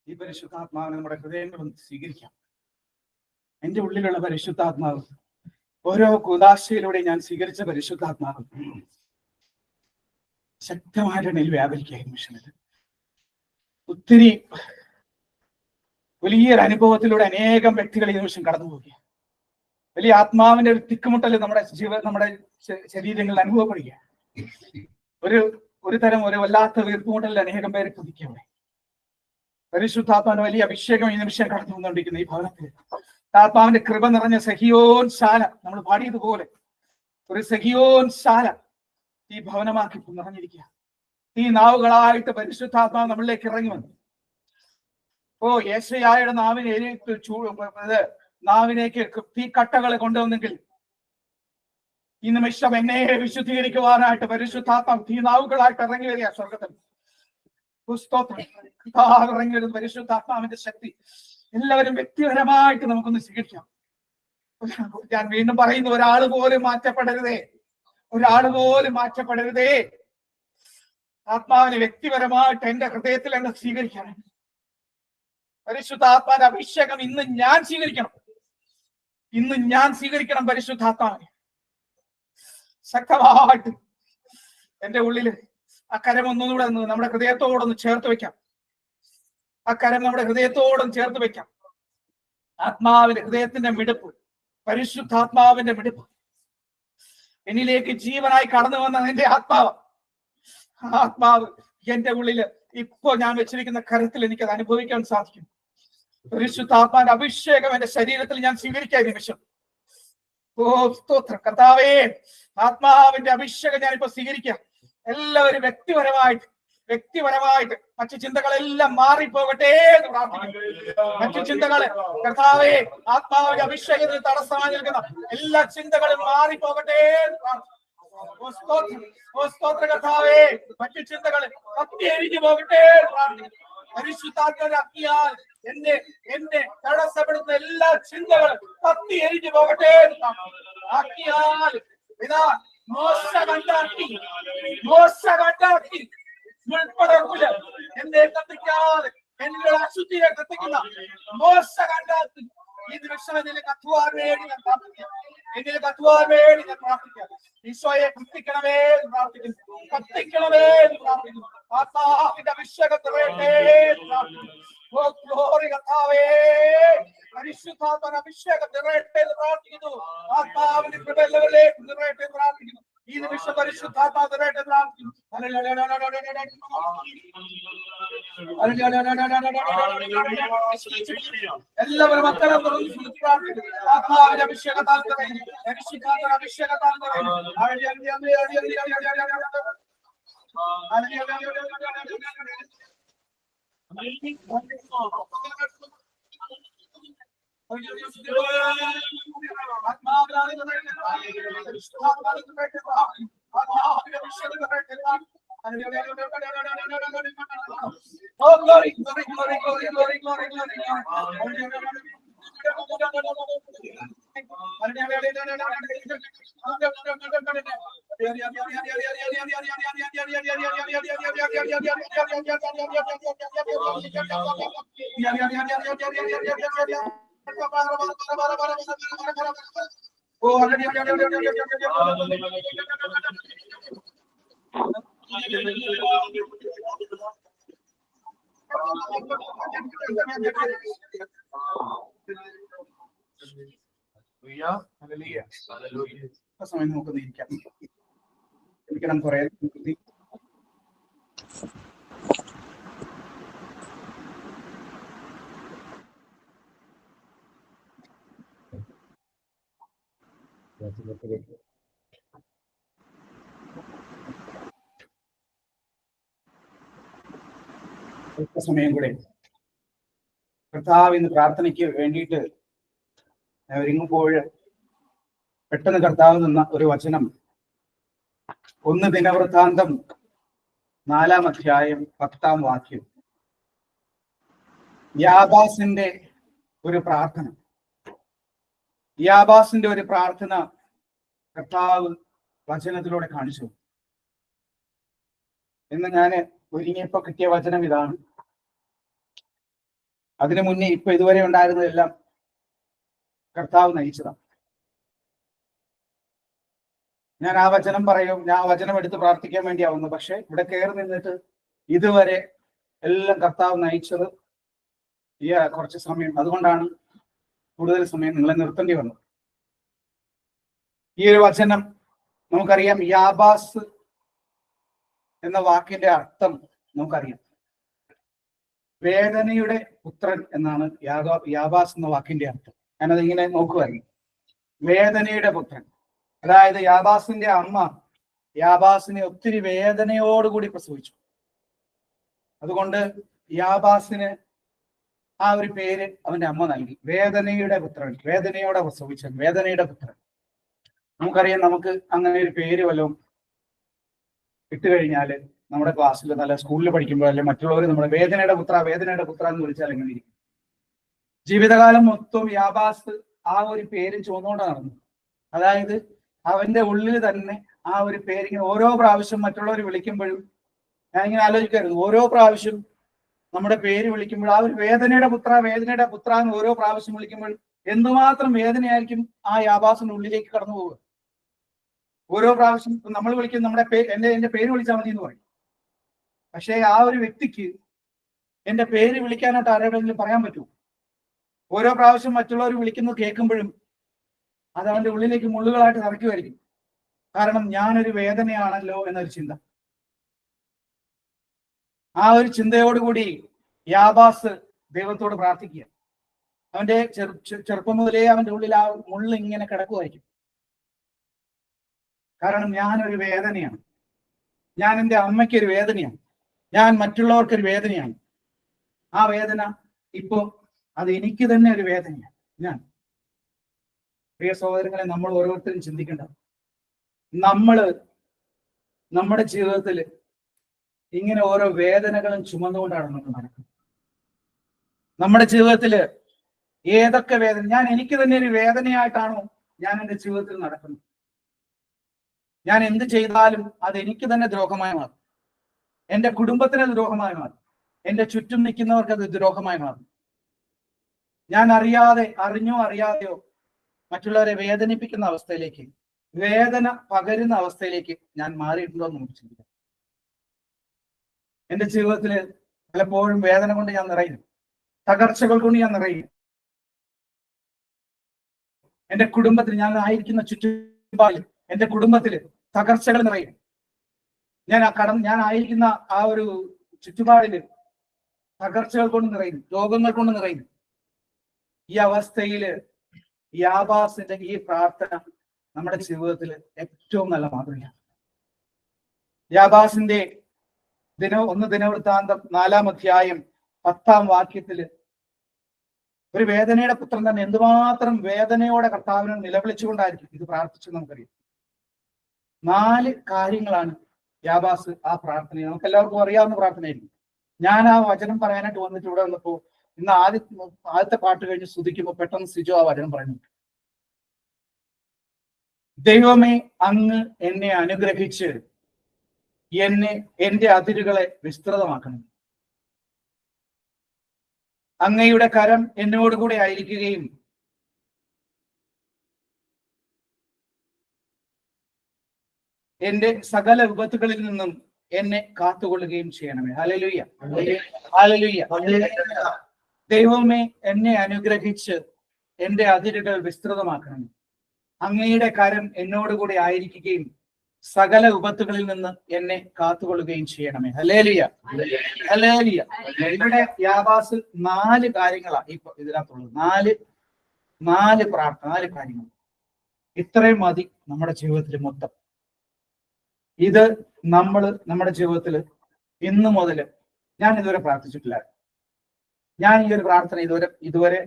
ഈ പരിശുദ്ധാത്മാവിനെ നമ്മുടെ ഹൃദയങ്ങളും സ്വീകരിക്കാം. എന്റെ ഉള്ളിലുള്ള പരിശുദ്ധാത്മാവ്, ഓരോ കൂദാശയിലൂടെ ഞാൻ സ്വീകരിച്ച പരിശുദ്ധാത്മാവ് ശക്തമായിട്ട് എന്നിൽ വ്യാപരിക്കുക. മിഷനിൽ ഒത്തിരി വലിയൊരു അനുഭവത്തിലൂടെ അനേകം വ്യക്തികൾ ഈ നിമിഷം കടന്നു പോവുക. വലിയ ആത്മാവിന്റെ ഒരു തിക്കുമുട്ടൽ നമ്മുടെ ശരീരങ്ങളിൽ അനുഭവപ്പെടുക. ഒരു തരം ഒരു വല്ലാത്ത വീർപ്പുമുട്ടലിൽ അനേകം പേരെ കുതിക്കുക. പരിശുദ്ധാത്മാവിന്റെ വലിയ അഭിഷേകം ഈ നിമിഷം കടന്നു വന്നുകൊണ്ടിരിക്കുന്ന ഈ ഭവനത്തിൽ ആത്മാവിന്റെ കൃപ നിറഞ്ഞ സഹിയോൻ ശാല, നമ്മൾ പാടിയതുപോലെ ഒരു സഹിയോൻ ശാല ഈ ഭവനമാക്കി നിറഞ്ഞിരിക്കുക. ഈ നാവുകളായിട്ട് പരിശുദ്ധാത്മാവ് നമ്മളിലേക്ക് ഇറങ്ങി വന്നു. ഓ യേശയ്യായുടെ നാവിനേക്ക് തീ കട്ടകൾ കൊണ്ടുവന്നെങ്കിൽ ഈ നിമിഷം എന്നെ വിശുദ്ധീകരിക്കുവാനായിട്ട് പരിശുദ്ധാത്മാവ് തീ നാവുകളായിട്ട് ഇറങ്ങി വരിക. സ്വർഗത്തിൽ ഇറങ്ങി വരുന്ന പരിശുദ്ധാത്മാവിന്റെ ശക്തി എല്ലാവരും വ്യക്തിപരമായിട്ട് നമുക്കൊന്ന് സ്വീകരിക്കാം. ഞാൻ വീണ്ടും പറയുന്നു, ഒരാൾ പോലും മാറ്റപ്പെടരുതേ, ഒരാൾ പോലും മാറ്റപ്പെടരുതേ. ആത്മാവിനെ വ്യക്തിപരമായിട്ട് എന്റെ ഹൃദയത്തിൽ അങ്ങ് സ്വീകരിക്കണം. പരിശുദ്ധാത്മാവിന്റെ അഭിഷേകം ഇന്ന് ഞാൻ സ്വീകരിക്കണം, ഇന്ന് ഞാൻ സ്വീകരിക്കണം. പരിശുദ്ധാത്മാവിനെ ശക്തമായിട്ട് എന്റെ ഉള്ളില് ആ കരം ഒന്നുകൂടെ നമ്മുടെ ഹൃദയത്തോടൊന്ന് ചേർത്ത് വെക്കാം. ആ കരം നമ്മുടെ ഹൃദയത്തോടൊന്ന് ചേർത്ത് വെക്കാം. ആത്മാവിന്റെ ഹൃദയത്തിന്റെ മിടുപ്പ്, പരിശുദ്ധാത്മാവിന്റെ മിടുപ്പ്, എന്നിലേക്ക് ജീവനായി കടന്നു വന്ന എന്റെ ആത്മാവ് എന്റെ ഉള്ളില് ഇപ്പോ ഞാൻ വെച്ചിരിക്കുന്ന കരത്തിൽ എനിക്കത് അനുഭവിക്കാൻ സാധിക്കും. പരിശുദ്ധാത്മാവിന്റെ അഭിഷേകം എന്റെ ശരീരത്തിൽ ഞാൻ സ്വീകരിക്കാൻ നിമിഷം. ഓ സ്തോത്രം കർത്താവേ, ആത്മാവിന്റെ അഭിഷേകം ഞാനിപ്പോ സ്വീകരിക്കാം. എല്ലാവരും വ്യക്തിപരമായിട്ട് മറ്റു ചിന്തകളെല്ലാം മാറിപ്പോകട്ടെ എന്ന് പ്രാർത്ഥിക്കുന്നു. മറ്റു ചിന്തകള് കർത്താവേ, ആത്മാവിന്റെ അഭിഷേകത്തിന് തടസ്സമായി നിൽക്കുന്ന എല്ലാ ചിന്തകളും മാറിപ്പോകട്ടെ എന്ന് പ്രാർത്ഥിക്കുന്നു. കർത്താവേ, മറ്റു ചിന്തകള് കത്തി എരിഞ്ഞു പോകട്ടെ എന്ന് പ്രാർത്ഥിക്കുന്നു. പരിശുദ്ധാത്മാവിന്റെ അഗ്നിയാൽ എന്നെ തടസ്സപ്പെടുന്ന എല്ലാ ചിന്തകളും കത്തി എരിഞ്ഞു പോകട്ടെ എന്ന് പ്രാർത്ഥിക്കുന്നു. അഗ്നിയാൽ ഇതാ മോശ കണ്ടാക്കി എന്നെ കത്തിക്കാതെ എന്നെ അശുദ്ധിയെ കത്തിക്കുന്ന മോശ കണ്ടാക്കി ഈ നിമിഷം എന്നിലേക്ക് കത്തുവാൻ വേണ്ടി ഞാൻ പ്രാർത്ഥിക്കാം. ഈശോയെ കത്തിക്കണമേ എന്ന് പ്രാർത്ഥിക്കുന്നു. ആത്മാവിന്റെ അഭിഷേകം നിറയട്ടെ എന്ന് പ്രാർത്ഥിക്കുന്നു. ഓ ഗ്ലോറി കർത്താവേ, പരിശുദ്ധാത്മാവിന്റെ അഭിഷേകം നിറയട്ടെ എന്ന് പ്രാർത്ഥിക്കുന്നു. ആത്മാവിന്റെ കൃപ എല്ലാവരിലേക്ക് നിറയട്ടെ എന്ന് പ്രാർത്ഥിക്കുന്നു. ഈ നിമിഷം പരിശുദ്ധാത്മാവ് നിറയട്ടെ എന്ന് പ്രാർത്ഥിക്കുന്നു. എല്ലാവരും മക്കളെ ആത്മാവിന്റെ അഭിഷേകത്താൽ സമയം നമുക്ക് ഇരിക്കാം. എനിക്കണം കുറെ സമയം കൂടെ കർത്താവ് ഇന്ന് പ്രാർത്ഥനയ്ക്ക് വേണ്ടിയിട്ട് ഒരുങ്ങുമ്പോൾ പെട്ടെന്ന് കർത്താവ് നിന്ന ഒരു വചനം 1 ദിനവൃത്താന്തം 4-ാം അധ്യായം 10-ാം വാക്യം. യാബാസിന്റെ ഒരു പ്രാർത്ഥന കർത്താവ് വചനത്തിലൂടെ കാണിച്ചു. എന്ന് ഞാൻ ഒരുങ്ങിയപ്പോ കിട്ടിയ വചനം ഇതാണ്. അതിനു മുന്നേ ഇപ്പൊ ഇതുവരെ ഉണ്ടായിരുന്നതെല്ലാം കർത്താവ് നയിച്ചതാണ്. ഞാൻ ആ വചനം പറയും, ഞാൻ ആ വചനം എടുത്ത് പ്രാർത്ഥിക്കാൻ വേണ്ടിയാവുന്നു. പക്ഷെ ഇവിടെ കയറി നിന്നിട്ട് ഇതുവരെ എല്ലാം കർത്താവ് നയിച്ചത് ഈ കുറച്ച് സമയം, അതുകൊണ്ടാണ് കൂടുതൽ സമയം നിങ്ങളെ നിർത്തേണ്ടി വന്നത്. ഈ ഒരു വചനം നമുക്കറിയാം. യാബാസ് എന്ന വാക്കിന്റെ അർത്ഥം നമുക്കറിയാം. വേദനയുടെ പുത്രൻ എന്നാണ് യാബാസ് എന്ന വാക്കിന്റെ അർത്ഥം. ഞാനത് ഇങ്ങനെ നോക്കുമായിരുന്നു. വേദനയുടെ പുത്രൻ. അതായത് യാബാസിന്റെ അമ്മ യാബാസിനെ ഒത്തിരി വേദനയോടുകൂടി പ്രസവിച്ചു. അതുകൊണ്ട് യാബാസിന് ആ ഒരു പേര് അവന്റെ അമ്മ നൽകി, വേദനയുടെ പുത്രൻ, വേദനയോടെ പ്രസവിച്ചൻ, വേദനയുടെ പുത്രൻ. നമുക്കറിയാം, നമുക്ക് അങ്ങനെ ഒരു പേര് വല്ലതും ഇട്ട് കഴിഞ്ഞാല് നമ്മുടെ ക്ലാസ്സിൽ നല്ല സ്കൂളിൽ പഠിക്കുമ്പോൾ അല്ലെ മറ്റുള്ളവർ നമ്മുടെ വേദനയുടെ പുത്ര എന്ന് വിളിച്ചാൽ എങ്ങനെ ഇരിക്കും? ജീവിതകാലം മൊത്തം യാബാസ് ആ ഒരു പേര് ചുവന്നുകൊണ്ട് നടന്നു. അതായത് അവന്റെ ഉള്ളിൽ തന്നെ ആ ഒരു പേരിങ്ങനെ ഓരോ പ്രാവശ്യം മറ്റുള്ളവർ വിളിക്കുമ്പോഴും ഞാനിങ്ങനെ ആലോചിക്കായിരുന്നു, ഓരോ പ്രാവശ്യം നമ്മുടെ പേര് വിളിക്കുമ്പോൾ ആ ഒരു വേദനയുടെ പുത്ര എന്ന് ഓരോ പ്രാവശ്യം വിളിക്കുമ്പോൾ എന്തുമാത്രം വേദനയായിരിക്കും ആ യാബാസിന്റെ ഉള്ളിലേക്ക് കടന്നു പോവുക. ഓരോ പ്രാവശ്യം നമ്മൾ വിളിക്കും, നമ്മുടെ എന്റെ പേര് വിളിച്ചാൽ മതി എന്ന് പറയും. പക്ഷേ ആ ഒരു വ്യക്തിക്ക് എന്റെ പേര് വിളിക്കാനായിട്ട് ആരോടെങ്കിലും പറയാൻ പറ്റുമോ? ഓരോ പ്രാവശ്യം മറ്റുള്ളവർ വിളിക്കുന്നത് കേൾക്കുമ്പോഴും അത് അവന്റെ ഉള്ളിലേക്ക് മുള്ളുകളായിട്ട് നിറയ്ക്കുമായിരിക്കും. കാരണം ഞാനൊരു വേദനയാണല്ലോ എന്നൊരു ചിന്ത. ആ ഒരു ചിന്തയോടുകൂടി യാബാസ് ദൈവത്തോട് പ്രാർത്ഥിക്കുക. അവന്റെ ചെറുപ്പം മുതലേ അവന്റെ ഉള്ളിൽ ആ മുള്ള് ഇങ്ങനെ കിടക്കുമായിരിക്കും. കാരണം ഞാനൊരു വേദനയാണ്, ഞാൻ എൻ്റെ അമ്മയ്ക്കൊരു വേദനയാണ്, ഞാൻ മറ്റുള്ളവർക്കൊരു വേദനയാണ്. ആ വേദന ഇപ്പോ അത് എനിക്ക് തന്നെ ഒരു വേദനയാണ്. ഞാൻ പ്രിയ സഹോദരങ്ങളെ, നമ്മൾ ഓരോരുത്തരും ചിന്തിക്കേണ്ട, നമ്മുടെ ജീവിതത്തിൽ ഇങ്ങനെ ഓരോ വേദനകളും ചുമന്നുകൊണ്ടാണ് നമ്മൾ നടക്കുന്നത്. നമ്മുടെ ജീവിതത്തിൽ ഏതൊക്കെ വേദന, ഞാൻ എനിക്ക് തന്നെ ഒരു വേദനയായിട്ടാണോ ഞാൻ എൻ്റെ ജീവിതത്തിൽ നടക്കുന്നത്? ഞാൻ എന്ത് ചെയ്താലും അത് എനിക്ക് തന്നെ ദ്രോഹമായി മാറും, എൻ്റെ കുടുംബത്തിന് ദ്രോഹമായി മാറും, എൻ്റെ ചുറ്റും നിൽക്കുന്നവർക്ക് അത് ദ്രോഹമായി മാറും. ഞാൻ അറിഞ്ഞോ അറിയാതെയോ മറ്റുള്ളവരെ വേദനിപ്പിക്കുന്ന അവസ്ഥയിലേക്ക്, വേദന പകരുന്ന അവസ്ഥയിലേക്ക് ഞാൻ മാറിയിട്ടുണ്ടോ എന്ന് നമുക്ക് ചിന്തിക്കാം. എൻ്റെ ജീവിതത്തിൽ പലപ്പോഴും വേദന കൊണ്ട് ഞാൻ നിറയും, തകർച്ചകൾ കൊണ്ട് ഞാൻ നിറയും. എൻ്റെ കുടുംബത്തിൽ, ഞാൻ ആയിരിക്കുന്ന ചുറ്റുപാടിൽ എൻ്റെ കുടുംബത്തിൽ തകർച്ചകൾ നിറയും. ഞാൻ ആയിരിക്കുന്ന ആ ഒരു ചുറ്റുപാടിൽ തകർച്ചകൾ കൊണ്ട് നിറയും, രോഗങ്ങൾ കൊണ്ട് നിറയും. ഈ അവസ്ഥയിൽ യാബാസിന്റെ ഈ പ്രാർത്ഥന നമ്മുടെ ജീവിതത്തിൽ ഏറ്റവും നല്ല മാതൃകയാണ്. യാബാസിന്റെ ദിനവൃത്താന്തം 4-ാം അധ്യായം 10-ാം വാക്യത്തില് ഒരു വേദനയുടെ പുത്രൻ തന്നെ എന്തുമാത്രം വേദനയോടെ കർത്താവിനെ നിലവിളിച്ചുകൊണ്ടായിരിക്കും ഇത് പ്രാർത്ഥിച്ചത് നമുക്കറിയാം. 4 കാര്യങ്ങളാണ് യാബാസ് ആ പ്രാർത്ഥന, നമുക്ക് എല്ലാവർക്കും അറിയാവുന്ന പ്രാർത്ഥനയായിരിക്കും. ഞാൻ ആ വചനം പറയാനായിട്ട് വന്നിട്ട് ഇവിടെ വന്നപ്പോ ഇന്ന് ആദ്യത്തെ പാട്ട് കഴിഞ്ഞ് സ്തുതിക്കുമ്പോൾ പെട്ടെന്ന് സിജോ ആ വചനം പറയുന്നു. ദൈവമേ, അങ്ങ് എന്നെ അനുഗ്രഹിച്ച് എന്റെ അതിരുകളെ വിസ്തൃതമാക്കണം. അങ്ങയുടെ കരം എന്നോടുകൂടെ ആയിരിക്കുകയും എന്റെ സകല വിപത്തുകളിൽ നിന്നും എന്നെ കാത്തുകൊള്ളുകയും ചെയ്യണമേ. Hallelujah, hallelujah. ദൈവമേ, എന്നെ അനുഗ്രഹിച്ച് എന്റെ അതിരുകൾ വിസ്തൃതമാക്കണം. അങ്ങയുടെ കരം എന്നോടുകൂടി ആയിരിക്കുകയും സകല വിപത്തുകളിൽ നിന്ന് എന്നെ കാത്തുകൊള്ളുകയും ചെയ്യണമേ. Hallelujah, hallelujah. ഇവിടെ യാബാസ് 4 കാര്യങ്ങളാണ് ഇതിനകത്തുള്ളത്. 4 പ്രാർത്ഥന, 4 കാര്യങ്ങൾ. ഇത്രയും മതി നമ്മുടെ ജീവിതത്തിൽ മൊത്തം. ഇത് നമ്മുടെ ജീവിതത്തിൽ ഇന്നു മുതൽ ഞാൻ ഇതുവരെ പ്രാർത്ഥിച്ചിട്ടില്ല. ഞാൻ ഈ ഒരു പ്രാർത്ഥന ഇതുവരെ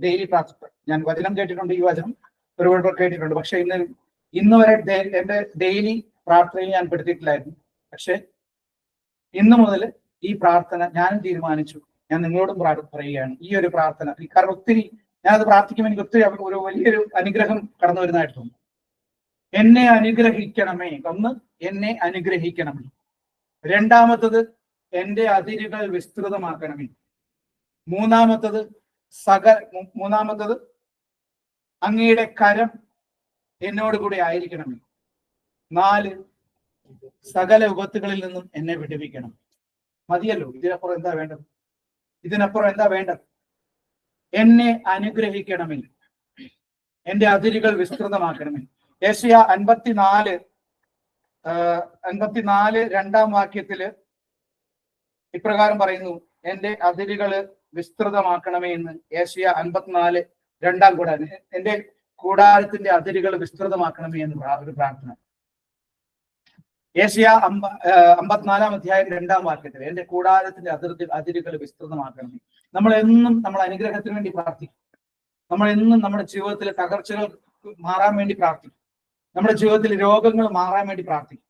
ഡെയിലി പ്രാർത്ഥിച്ചു. ഞാൻ വചനം കേട്ടിട്ടുണ്ട്, ഈ വചനം ഒരുപാട് കേട്ടിട്ടുണ്ട്. പക്ഷെ ഇന്ന് വരെ എന്റെ ഡെയിലി പ്രാർത്ഥനയിൽ ഞാൻ പെടുത്തിയിട്ടില്ലായിരുന്നു. പക്ഷെ ഇന്നു മുതൽ ഈ പ്രാർത്ഥന ഞാനും തീരുമാനിച്ചു. ഞാൻ നിങ്ങളോടും പറയുകയാണ് ഈ ഒരു പ്രാർത്ഥന. കാരണം ഒത്തിരി ഞാനത് പ്രാർത്ഥിക്കുമ്പോൾ എനിക്ക് ഒത്തിരി ഒരു വലിയൊരു അനുഗ്രഹം കടന്നു വരുന്നതായിട്ട് തോന്നുന്നു. എന്നെ അനുഗ്രഹിക്കണമേ. ഒന്ന്, എന്നെ അനുഗ്രഹിക്കണമേ. രണ്ടാമത്തത്, എന്റെ അതിരുകൾ വിസ്തൃതമാക്കണമേ. മൂന്നാമത്തത് അങ്ങയുടെ കരം എന്നോട് കൂടെ ആയിരിക്കണമേ. 4, സകല വിപത്തുകളിൽ നിന്നും എന്നെ വിടുവിക്കണം. മതിയല്ലോ, ഇതിനപ്പുറം എന്താ വേണ്ടത്? എന്നെ അനുഗ്രഹിക്കണമേ, എന്റെ അതിരുകൾ വിസ്തൃതമാക്കണമേ. യെശയ്യാ 54 2-ാം വാക്യത്തില് ഇപ്രകാരം പറയുന്നു, എന്റെ അതിരുകള് വിസ്തൃതമാക്കണമേ എന്ന്. യെശയ്യാ 54 2-ാം കൂടാരം, എന്റെ കൂടാരത്തിന്റെ അതിരുകൾ വിസ്തൃതമാക്കണമേ എന്ന് ഒരു പ്രാർത്ഥന. ഏഷ്യ 54 അധ്യായം 2 വാക്യത്തിൽ എന്റെ കൂടാരത്തിന്റെ അതിരുകൾ വിസ്തൃതമാക്കണം. നമ്മൾ എന്നും നമ്മൾ അനുഗ്രഹത്തിന് വേണ്ടി പ്രാർത്ഥിക്കും. നമ്മൾ എന്നും നമ്മുടെ ജീവിതത്തിലെ തകർച്ചകൾ മാറാൻ വേണ്ടി പ്രാർത്ഥിക്കും. നമ്മുടെ ജീവിതത്തിലെ രോഗങ്ങൾ മാറാൻ വേണ്ടി പ്രാർത്ഥിക്കും.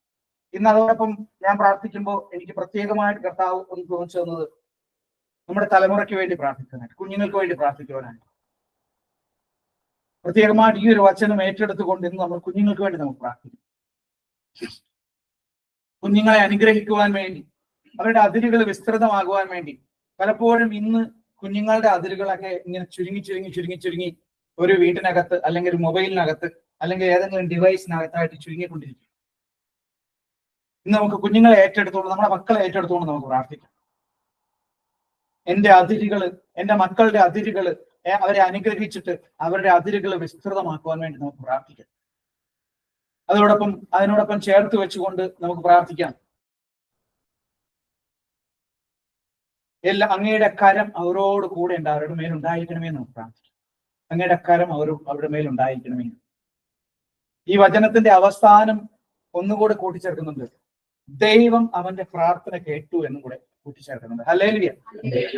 ഇന്ന് അതോടൊപ്പം ഞാൻ പ്രാർത്ഥിക്കുമ്പോൾ എനിക്ക് പ്രത്യേകമായിട്ട് കർത്താവ് ഒന്ന് തോന്നിച്ചു തന്നത് നമ്മുടെ തലമുറയ്ക്ക് വേണ്ടി പ്രാർത്ഥിക്കാനായിട്ട്, കുഞ്ഞുങ്ങൾക്ക് വേണ്ടി പ്രാർത്ഥിക്കുവാനായിട്ട്. പ്രത്യേകമായിട്ട് ഈ ഒരു വചനം ഏറ്റെടുത്തുകൊണ്ട് ഇന്ന് നമ്മൾ കുഞ്ഞുങ്ങൾക്ക് വേണ്ടി നമുക്ക് പ്രാർത്ഥിക്കും. കുഞ്ഞുങ്ങളെ അനുഗ്രഹിക്കുവാൻ വേണ്ടി, അവരുടെ അതിരുകൾ വിസ്തൃതമാകുവാൻ വേണ്ടി. പലപ്പോഴും ഇന്ന് കുഞ്ഞുങ്ങളുടെ അതിരുകളൊക്കെ ഇങ്ങനെ ചുരുങ്ങി ഒരു വീട്ടിനകത്ത് അല്ലെങ്കിൽ ഒരു മൊബൈലിനകത്ത് അല്ലെങ്കിൽ ഏതെങ്കിലും ഡിവൈസിനകത്തായിട്ട് ചുരുങ്ങിക്കൊണ്ടിരിക്കും. ഇന്ന് നമുക്ക് കുഞ്ഞുങ്ങളെ ഏറ്റെടുത്തുകൊണ്ട്, നമ്മുടെ മക്കളെ ഏറ്റെടുത്തുകൊണ്ട് നമുക്ക് പ്രാർത്ഥിക്കാം. എന്റെ അതിരുകള്, എന്റെ മക്കളുടെ അതിരുകള്, അവരെ അനുഗ്രഹിച്ചിട്ട് അവരുടെ അതിരുകൾ വിസ്തൃതമാക്കുവാൻ വേണ്ടി നമുക്ക് പ്രാർത്ഥിക്കാം. അതിനോടൊപ്പം ചേർത്ത് വെച്ചുകൊണ്ട് നമുക്ക് പ്രാർത്ഥിക്കാം. അങ്ങയുടെ കരം അവരോട് കൂടെ ഉണ്ട്, അവരുടെ മേലുണ്ടായിരിക്കണമേ നമുക്ക് പ്രാർത്ഥിക്കാം. അങ്ങയുടെ കരം അവരുടെ മേലുണ്ടായിരിക്കണമേ. ഈ വചനത്തിന്റെ അവസാനം ഒന്നുകൂടെ കൂട്ടിച്ചേർക്കുന്നുണ്ട്, ദൈവം അവന്റെ പ്രാർത്ഥന കേട്ടു എന്നും കൂടെ കൂട്ടിച്ചേർക്കുന്നുണ്ട്. Hallelujah,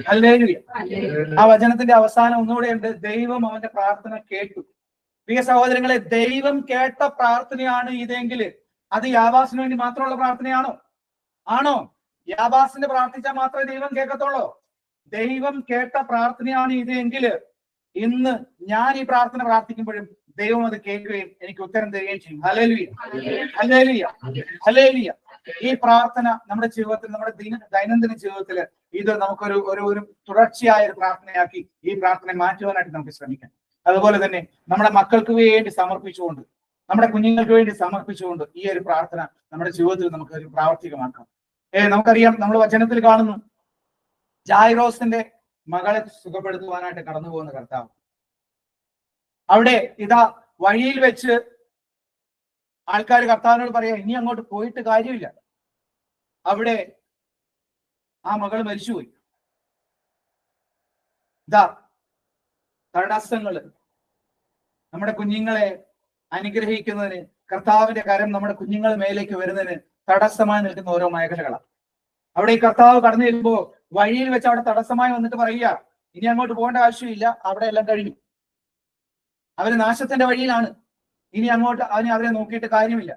hallelujah. ആ വചനത്തിന്റെ അവസാനം ഒന്നുകൂടെ ഉണ്ട്, ദൈവം അവന്റെ പ്രാർത്ഥന കേട്ടു. പ്രിയ സഹോദരങ്ങളെ, ദൈവം കേട്ട പ്രാർത്ഥനയാണ് ഇതെങ്കിൽ അത് യാവാസിന് വേണ്ടി മാത്രമുള്ള പ്രാർത്ഥനയാണോ? ആണോ? യാവാസിന് പ്രാർത്ഥിച്ചാൽ മാത്രമേ ദൈവം കേൾക്കത്തുള്ളൂ? ദൈവം കേട്ട പ്രാർത്ഥനയാണ് ഇതെങ്കിൽ ഇന്ന് ഞാൻ ഈ പ്രാർത്ഥന പ്രാർത്ഥിക്കുമ്പോഴും ദൈവം അത് കേൾക്കുകയും എനിക്ക് ഉത്തരം തരികയും ചെയ്യും. Hallelujah, hallelujah, hallelujah. ഈ പ്രാർത്ഥന നമ്മുടെ ജീവിതത്തിൽ, നമ്മുടെ ദൈനംദിന ജീവിതത്തിൽ ഇത് നമുക്കൊരു ഒരു തുടർച്ചയായ ഒരു പ്രാർത്ഥനയാക്കി ഈ പ്രാർത്ഥന മാറ്റുവാനായിട്ട് നമുക്ക് ശ്രമിക്കാം. അതുപോലെ തന്നെ നമ്മുടെ മക്കൾക്ക് വേണ്ടി സമർപ്പിച്ചുകൊണ്ട്, നമ്മുടെ കുഞ്ഞുങ്ങൾക്ക് വേണ്ടി സമർപ്പിച്ചുകൊണ്ട് ഈ ഒരു പ്രാർത്ഥന നമ്മുടെ ജീവിതത്തിൽ നമുക്ക് ഒരു പ്രാവർത്തികമാക്കാം. നമുക്കറിയാം, നമ്മൾ വചനത്തിൽ കാണുന്നു, ജായിറോസിന്റെ മകളെ സുഖപ്പെടുത്തുവാനായിട്ട് കടന്നു പോകുന്ന കർത്താവ്. അവിടെ ഇതാ വഴിയിൽ വെച്ച് ആൾക്കാർ കർത്താവിനോട് പറയാ, ഇനി അങ്ങോട്ട് പോയിട്ട് കാര്യമില്ല. അവിടെ ആ മകൾ മരിച്ചുപോയി. ഇതാ തടസ്സങ്ങള് നമ്മുടെ കുഞ്ഞുങ്ങളെ അനുഗ്രഹിക്കുന്നതിന്, കർത്താവിന്റെ കരം നമ്മുടെ കുഞ്ഞുങ്ങളുടെ മേലേക്ക് വരുന്നതിന് തടസ്സമായി നിൽക്കുന്ന ഓരോ മേഖലകളാണ്. അവിടെ ഈ കർത്താവ് കടന്നു ചെല്ലുമ്പോ വഴിയിൽ വെച്ച് അവിടെ തടസ്സമായി വന്നിട്ട് പറയുക, ഇനി അങ്ങോട്ട് പോകേണ്ട ആവശ്യമില്ല, അവിടെ എല്ലാം കഴിഞ്ഞു, അവര് നാശത്തിന്റെ വഴിയിലാണ്, ഇനി അങ്ങോട്ട് അവരെ നോക്കിയിട്ട് കാര്യമില്ല.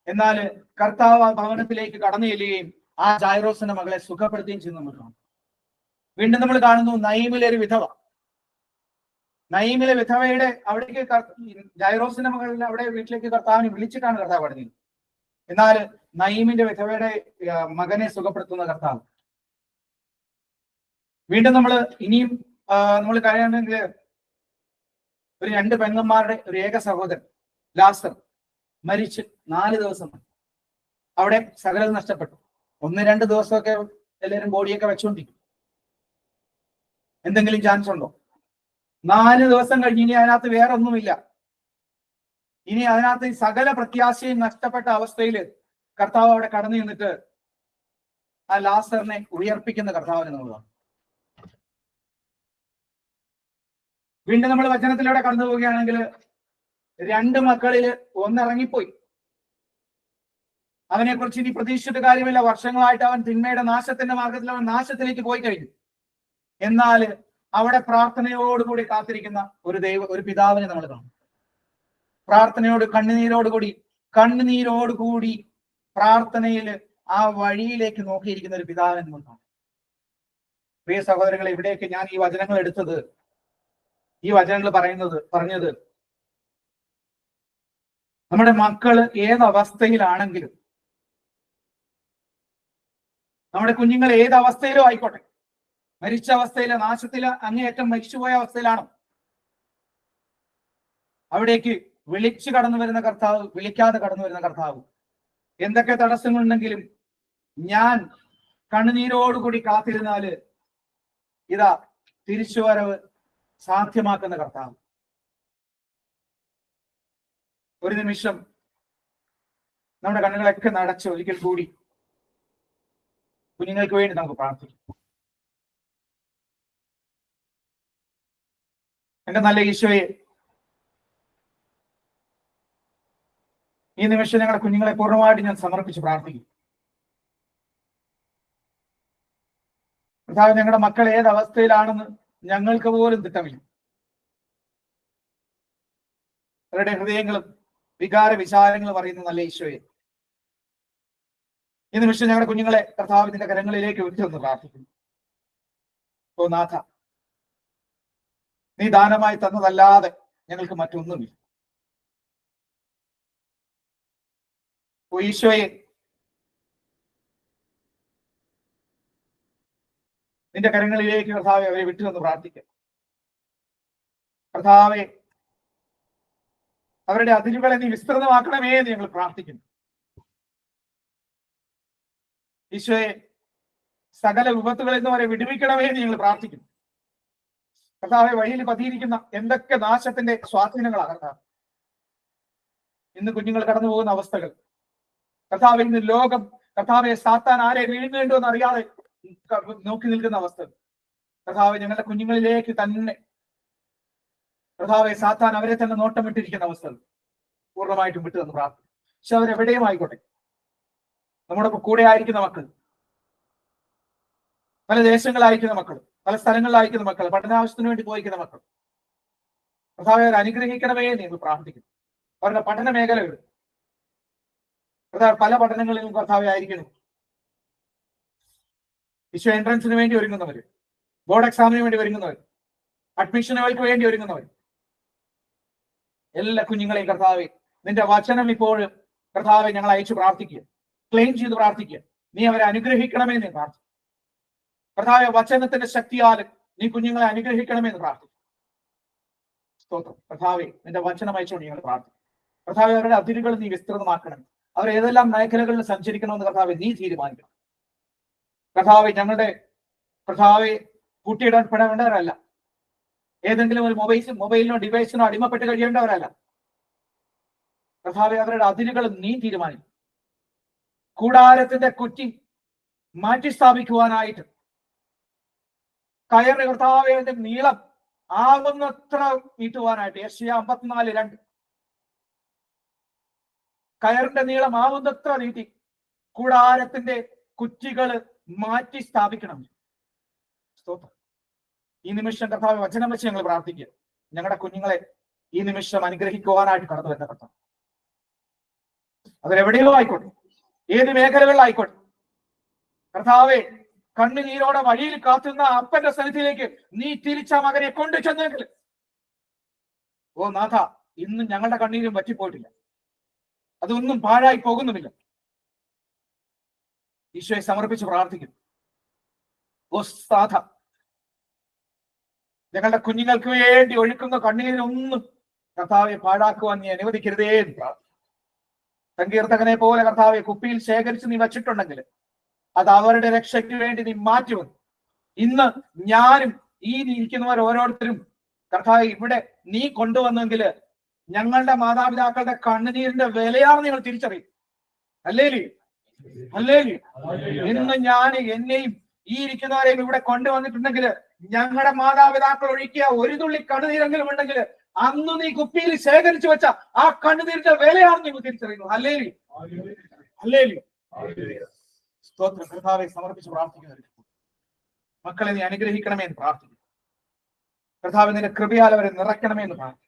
എന്നാൽ കർത്താവ് ആ ഭവനത്തിലേക്ക് കടന്നു ചെല്ലുകയും ആ ജായിറോസിന്റെ മകളെ സുഖപ്പെടുത്തുകയും ചെയ്യുന്ന നമ്മൾ കാണും. വീണ്ടും നമ്മൾ കാണുന്നു നയീമിലെ ഒരു വിധവ. നയീമിലെ വിധവയുടെ അവിടേക്ക് ജായിറോസിന്റെ മകളിൽ അവിടെ വീട്ടിലേക്ക് കർത്താവിനെ വിളിച്ചിട്ടാണ് കർത്താവ് കടന്നത്. എന്നാൽ നയീമിന്റെ വിധവയുടെ മകനെ സുഖപ്പെടുത്തുന്ന കർത്താവ്. വീണ്ടും ഇനിയും നമ്മൾ കഴിയണമെങ്കിൽ ഒരു 2 പെങ്ങന്മാരുടെ ഒരു ഏക സഹോദരൻ ലാസർ മരിച്ച് 4 ദിവസം അവിടെ സകലം നഷ്ടപ്പെട്ടു. 1-2 ദിവസമൊക്കെ എല്ലാവരും ബോഡിയൊക്കെ വെച്ചുകൊണ്ടിരിക്കും. എന്തെങ്കിലും ചാൻസ് ഉണ്ടോ? 4 ദിവസം കഴിഞ്ഞ് ഇനി അതിനകത്ത് വേറെ ഒന്നുമില്ല. ഇനി അതിനകത്ത് സകല പ്രത്യാശയും നഷ്ടപ്പെട്ട അവസ്ഥയിൽ കർത്താവ് അവിടെ കടന്നു നിന്നിട്ട് ആ ലാസറിനെ ഉയർപ്പിക്കുന്ന കർത്താവിനെ എന്നുള്ളതാണ്. വീണ്ടും നമ്മൾ വചനത്തിലൂടെ കടന്നു പോവുകയാണെങ്കിൽ 2 മക്കളിൽ ഒന്ന് ഇറങ്ങിപ്പോയി. അവനെ കുറിച്ച് ഇനി പ്രതീക്ഷിച്ചിട്ട് കാര്യമില്ല. വർഷങ്ങളായിട്ട് അവൻ തിന്മയുടെ നാശത്തിന്റെ മാർഗത്തിൽ അവൻ നാശത്തിലേക്ക് പോയി കഴിഞ്ഞു. എന്നാൽ അവിടെ പ്രാർത്ഥനയോടുകൂടി കാത്തിരിക്കുന്ന ഒരു പിതാവിനെ നമ്മൾ കാണും. പ്രാർത്ഥനയോട് കണ്ണുനീരോടുകൂടി പ്രാർത്ഥനയിൽ ആ വഴിയിലേക്ക് നോക്കിയിരിക്കുന്ന ഒരു പിതാവിനെ നമ്മൾ കാണും. പ്രിയ സഹോദരങ്ങളെ, ഇവിടേക്ക് ഞാൻ ഈ വചനങ്ങൾ എടുത്തത്, ഈ വചനങ്ങൾ പറഞ്ഞത് നമ്മുടെ മക്കള് ഏതവസ്ഥയിലാണെങ്കിലും, നമ്മുടെ കുഞ്ഞുങ്ങൾ ഏതവസ്ഥയിലും ആയിക്കോട്ടെ, മരിച്ച അവസ്ഥയില്, നാശത്തില്, അങ്ങേയറ്റം മരിച്ചുപോയ അവസ്ഥയിലാണോ, അവിടേക്ക് വിളിച്ചു കടന്നു വരുന്ന കർത്താവ്, വിളിക്കാതെ കടന്നു വരുന്ന കർത്താവ്. എന്തൊക്കെ തടസ്സങ്ങളുണ്ടെങ്കിലും ഞാൻ കണ്ണുനീരോടുകൂടി കാത്തിരുന്നാല് ഇതാ തിരിച്ചുവരവ് സാധ്യമാക്കുന്ന കർത്താവ്. ഒരു നിമിഷം നമ്മുടെ കണ്ണുകളൊക്കെ നടച്ച് ഒരിക്കൽ കൂടി കുഞ്ഞുങ്ങൾക്ക് വേണ്ടി നമുക്ക് പ്രാർത്ഥിക്കാം. എന്റെ നല്ല ഈശോയെ, ഈ നിമിഷം ഞങ്ങളുടെ കുഞ്ഞുങ്ങളെ പൂർണ്ണമായിട്ട് ഞാൻ സമർപ്പിച്ച് പ്രാർത്ഥിക്കും. കർത്താവേ, ഞങ്ങളുടെ മക്കൾ ഏത് അവസ്ഥയിലാണെന്ന് ഞങ്ങൾക്ക് പോലും തിട്ടമില്ല. അവരുടെ ഹൃദയങ്ങളും വികാര വിചാരങ്ങളും അറിയുന്ന നല്ല ഈശോയെ, ഈ നിമിഷം ഞങ്ങളുടെ കുഞ്ഞുങ്ങളെ കർത്താവിന്റെ കരങ്ങളിലേക്ക് വിട്ടുവന്ന് പ്രാർത്ഥിക്കുന്നു. ഓ നാഥ, നീ ദാനമായി തന്നതല്ലാതെ ഞങ്ങൾക്ക് മറ്റൊന്നുമില്ല. ഓ ഈശോയെ, നിന്റെ കരങ്ങളിലേക്ക് കർത്താവെ അവരെ വിട്ടുവന്ന് പ്രാർത്ഥിക്കാം. കർത്താവെ, അവരുടെ അതിരുകളെ നീ വിസ്തൃതമാക്കണമേ എന്ന് ഞങ്ങൾ പ്രാർത്ഥിക്കുന്നു. ഈശോയെ, സകല വിപത്തുകളിൽ നിന്ന് അവരെ വിടുവിക്കണമേ എന്ന് ഞങ്ങൾ പ്രാർത്ഥിക്കുന്നു. കർത്താവെ, വഴിയിൽ പതിയിരിക്കുന്ന എന്തൊക്കെ നാശത്തിന്റെ സ്വാധീനങ്ങളാണ് കർത്താവ്. ഇന്ന് കുഞ്ഞുങ്ങൾ കടന്നു പോകുന്ന അവസ്ഥകൾ കർത്താവെ, ഇന്ന് ലോകം കർത്താവെ സാത്താൻ ആരെ വീഴുന്നുണ്ടോ എന്ന് അറിയാതെ നോക്കി നിൽക്കുന്ന അവസ്ഥ കർത്താവെ, ഞങ്ങളുടെ കുഞ്ഞുങ്ങളിലേക്ക് തന്നെ കർത്താവെ സാത്താൻ അവരെ തന്നെ നോട്ടമിട്ടിരിക്കുന്ന അവസ്ഥകൾ പൂർണ്ണമായിട്ടും വിട്ടു തന്ന് പ്രാർത്ഥിക്കും. പക്ഷെ അവരെവിടെയും ആയിക്കോട്ടെ, നമ്മുടെ കൂടെ ആയിരിക്കുന്ന മക്കൾ, പല ദേശങ്ങളിലായിരിക്കുന്ന മക്കൾ, പല സ്ഥലങ്ങളിലായിരിക്കുന്ന മക്കൾ, പഠനാവശ്യത്തിന് വേണ്ടി പോയിരിക്കുന്ന മക്കൾ, കർത്താവെ അവരെ അനുഗ്രഹിക്കണമേ എന്ന് പ്രാർത്ഥിക്കുന്നു. അവരുടെ പഠന മേഖലകൾ പല പഠനങ്ങളിലും കർത്താവെ ആയിരിക്കണം. ഈശോ, എൻട്രൻസിന് വേണ്ടി ഒരുങ്ങുന്നവർ, ബോർഡ് എക്സാമിന് വേണ്ടി ഒരുങ്ങുന്നവർ, അഡ്മിഷനുകൾക്ക് വേണ്ടി ഒരുങ്ങുന്നവർ, എല്ലാ കുഞ്ഞുങ്ങളെയും കർത്താവെ നിന്റെ വചനം ഇപ്പോഴും കർത്താവെ ഞങ്ങൾ അയച്ചു പ്രാർത്ഥിക്കുക, ക്ലെയിം ചെയ്ത് പ്രാർത്ഥിക്കുക. നീ അവരെ അനുഗ്രഹിക്കണമെന്ന് പ്രാർത്ഥിക്കും. കർത്താവെ, വചനത്തിന്റെ ശക്തിയാൽ നീ കുഞ്ഞുങ്ങളെ അനുഗ്രഹിക്കണമെന്ന് പ്രാർത്ഥിക്കും. സ്തോത്രം. കർത്താവെ, നിന്റെ വചനം അയച്ചുകൊണ്ട് ഞങ്ങൾ പ്രാർത്ഥിക്കും. കർത്താവെ, അവരുടെ അതിരുകൾ നീ വിസ്തൃതമാക്കണം. അവർ ഏതെല്ലാം മേഖലകളിൽ സഞ്ചരിക്കണമെന്ന് കർത്താവെ നീ തീരുമാനിക്കണം. കർത്താവെ, ഞങ്ങളുടെ കർത്താവെ കൂട്ടിയിടപ്പെടേണ്ടവരല്ല, ഏതെങ്കിലും ഒരു മൊബൈലിനോ ഡിവൈസിനോ അടിമപ്പെട്ട് കഴിയേണ്ടവരല്ല. കർത്താവെ, അവരുടെ അതിരുകൾ നീ തീരുമാനിക്കും. കൂടാരത്തിന്റെ കുറ്റി മാറ്റി സ്ഥാപിക്കുവാനായിട്ട് കയറിന്റെ കർത്താവെ നീളം ആവുന്നത്ര നീട്ടുവാനായിട്ട് യെശയ്യാ 54:2 കയറിന്റെ നീളം ആവുന്നത്ര നീട്ടി കൂടാരത്തിന്റെ കുറ്റികൾ മാറ്റി സ്ഥാപിക്കണം. സ്തോത്രം. ഈ നിമിഷം കർത്താവ് വചനം വെച്ച് ഞങ്ങൾ പ്രാർത്ഥിക്കുക. ഞങ്ങളുടെ കുഞ്ഞുങ്ങളെ ഈ നിമിഷം അനുഗ്രഹിക്കുവാനായിട്ട് കടന്നു വരുന്ന കർത്താവ്, അവരെവിടെയോ ആയിക്കോട്ടെ, ഏത് മേഖലകളിലായിക്കോട്ടെ, കർത്താവെ, കണ്ണുനീരോടെ വഴിയിൽ കാത്തുന്ന അപ്പന്റെ സ്ഥലത്തിലേക്ക് നീ തിരിച്ച മകനെ കൊണ്ടു ചെന്നെങ്കിൽ, ഓ നാഥ, ഇന്നും ഞങ്ങളുടെ കണ്ണീരും പറ്റിപ്പോയിട്ടില്ല, അതൊന്നും പാഴായി പോകുന്നുമില്ല. ഈശോയെ സമർപ്പിച്ച് പ്രാർത്ഥിക്കുന്നു. ഓ നാഥ, ഞങ്ങളുടെ കുഞ്ഞുങ്ങൾക്ക് വേണ്ടി ഒഴുക്കുന്ന കണ്ണീരൊന്നും കർത്താവെ പാഴാക്കുവാൻ നീ അനുവദിക്കരുതേ എന്ന് പ്രാർത്ഥിക്കുന്നു. സങ്കീർത്തകനെ പോലെ കർത്താവെ കുപ്പിയിൽ ശേഖരിച്ച് നീ വച്ചിട്ടുണ്ടെങ്കിൽ അത് അവരുടെ രക്ഷയ്ക്ക് വേണ്ടി നീ മാറ്റുമെന്ന് ഇന്ന് ഞാനും ഈ ഇരിക്കുന്നവർ ഓരോരുത്തരും കർത്താവെ ഇവിടെ നീ കൊണ്ടുവന്നെങ്കിൽ ഞങ്ങളുടെ മാതാപിതാക്കളുടെ കണ്ണുനീരിന്റെ വിലയാണ് നിങ്ങൾ തിരിച്ചറിയും. Alleluia, alleluia. ഇന്ന് ഞാൻ എന്നെയും ഈ ഇരിക്കുന്നവരെയും ഇവിടെ കൊണ്ടുവന്നിട്ടുണ്ടെങ്കിൽ ഞങ്ങളുടെ മാതാപിതാക്കൾ ഒഴുക്കിയ ഒരു തുള്ളി കണ്ണുനീരെങ്കിലും ഉണ്ടെങ്കിൽ അന്ന് നീ കുപ്പിയിൽ ശേഖരിച്ചു വെച്ച ആ കണ്ണുനീരിന്റെ വിലയാണ് നിങ്ങൾ തിരിച്ചറിയുന്നത്. Alleluia, alleluia. സ്തോത്രം. കർത്താവെ സമർപ്പിച്ച് പ്രാർത്ഥിക്കുന്നവർ മക്കളെ നീ അനുഗ്രഹിക്കണമേ എന്ന് പ്രാർത്ഥിക്കുന്നു. കർത്താവ് നിന്റെ കൃപയാൽ അവരെ നിറയ്ക്കണമേ എന്ന് പ്രാർത്ഥിക്കുന്നു.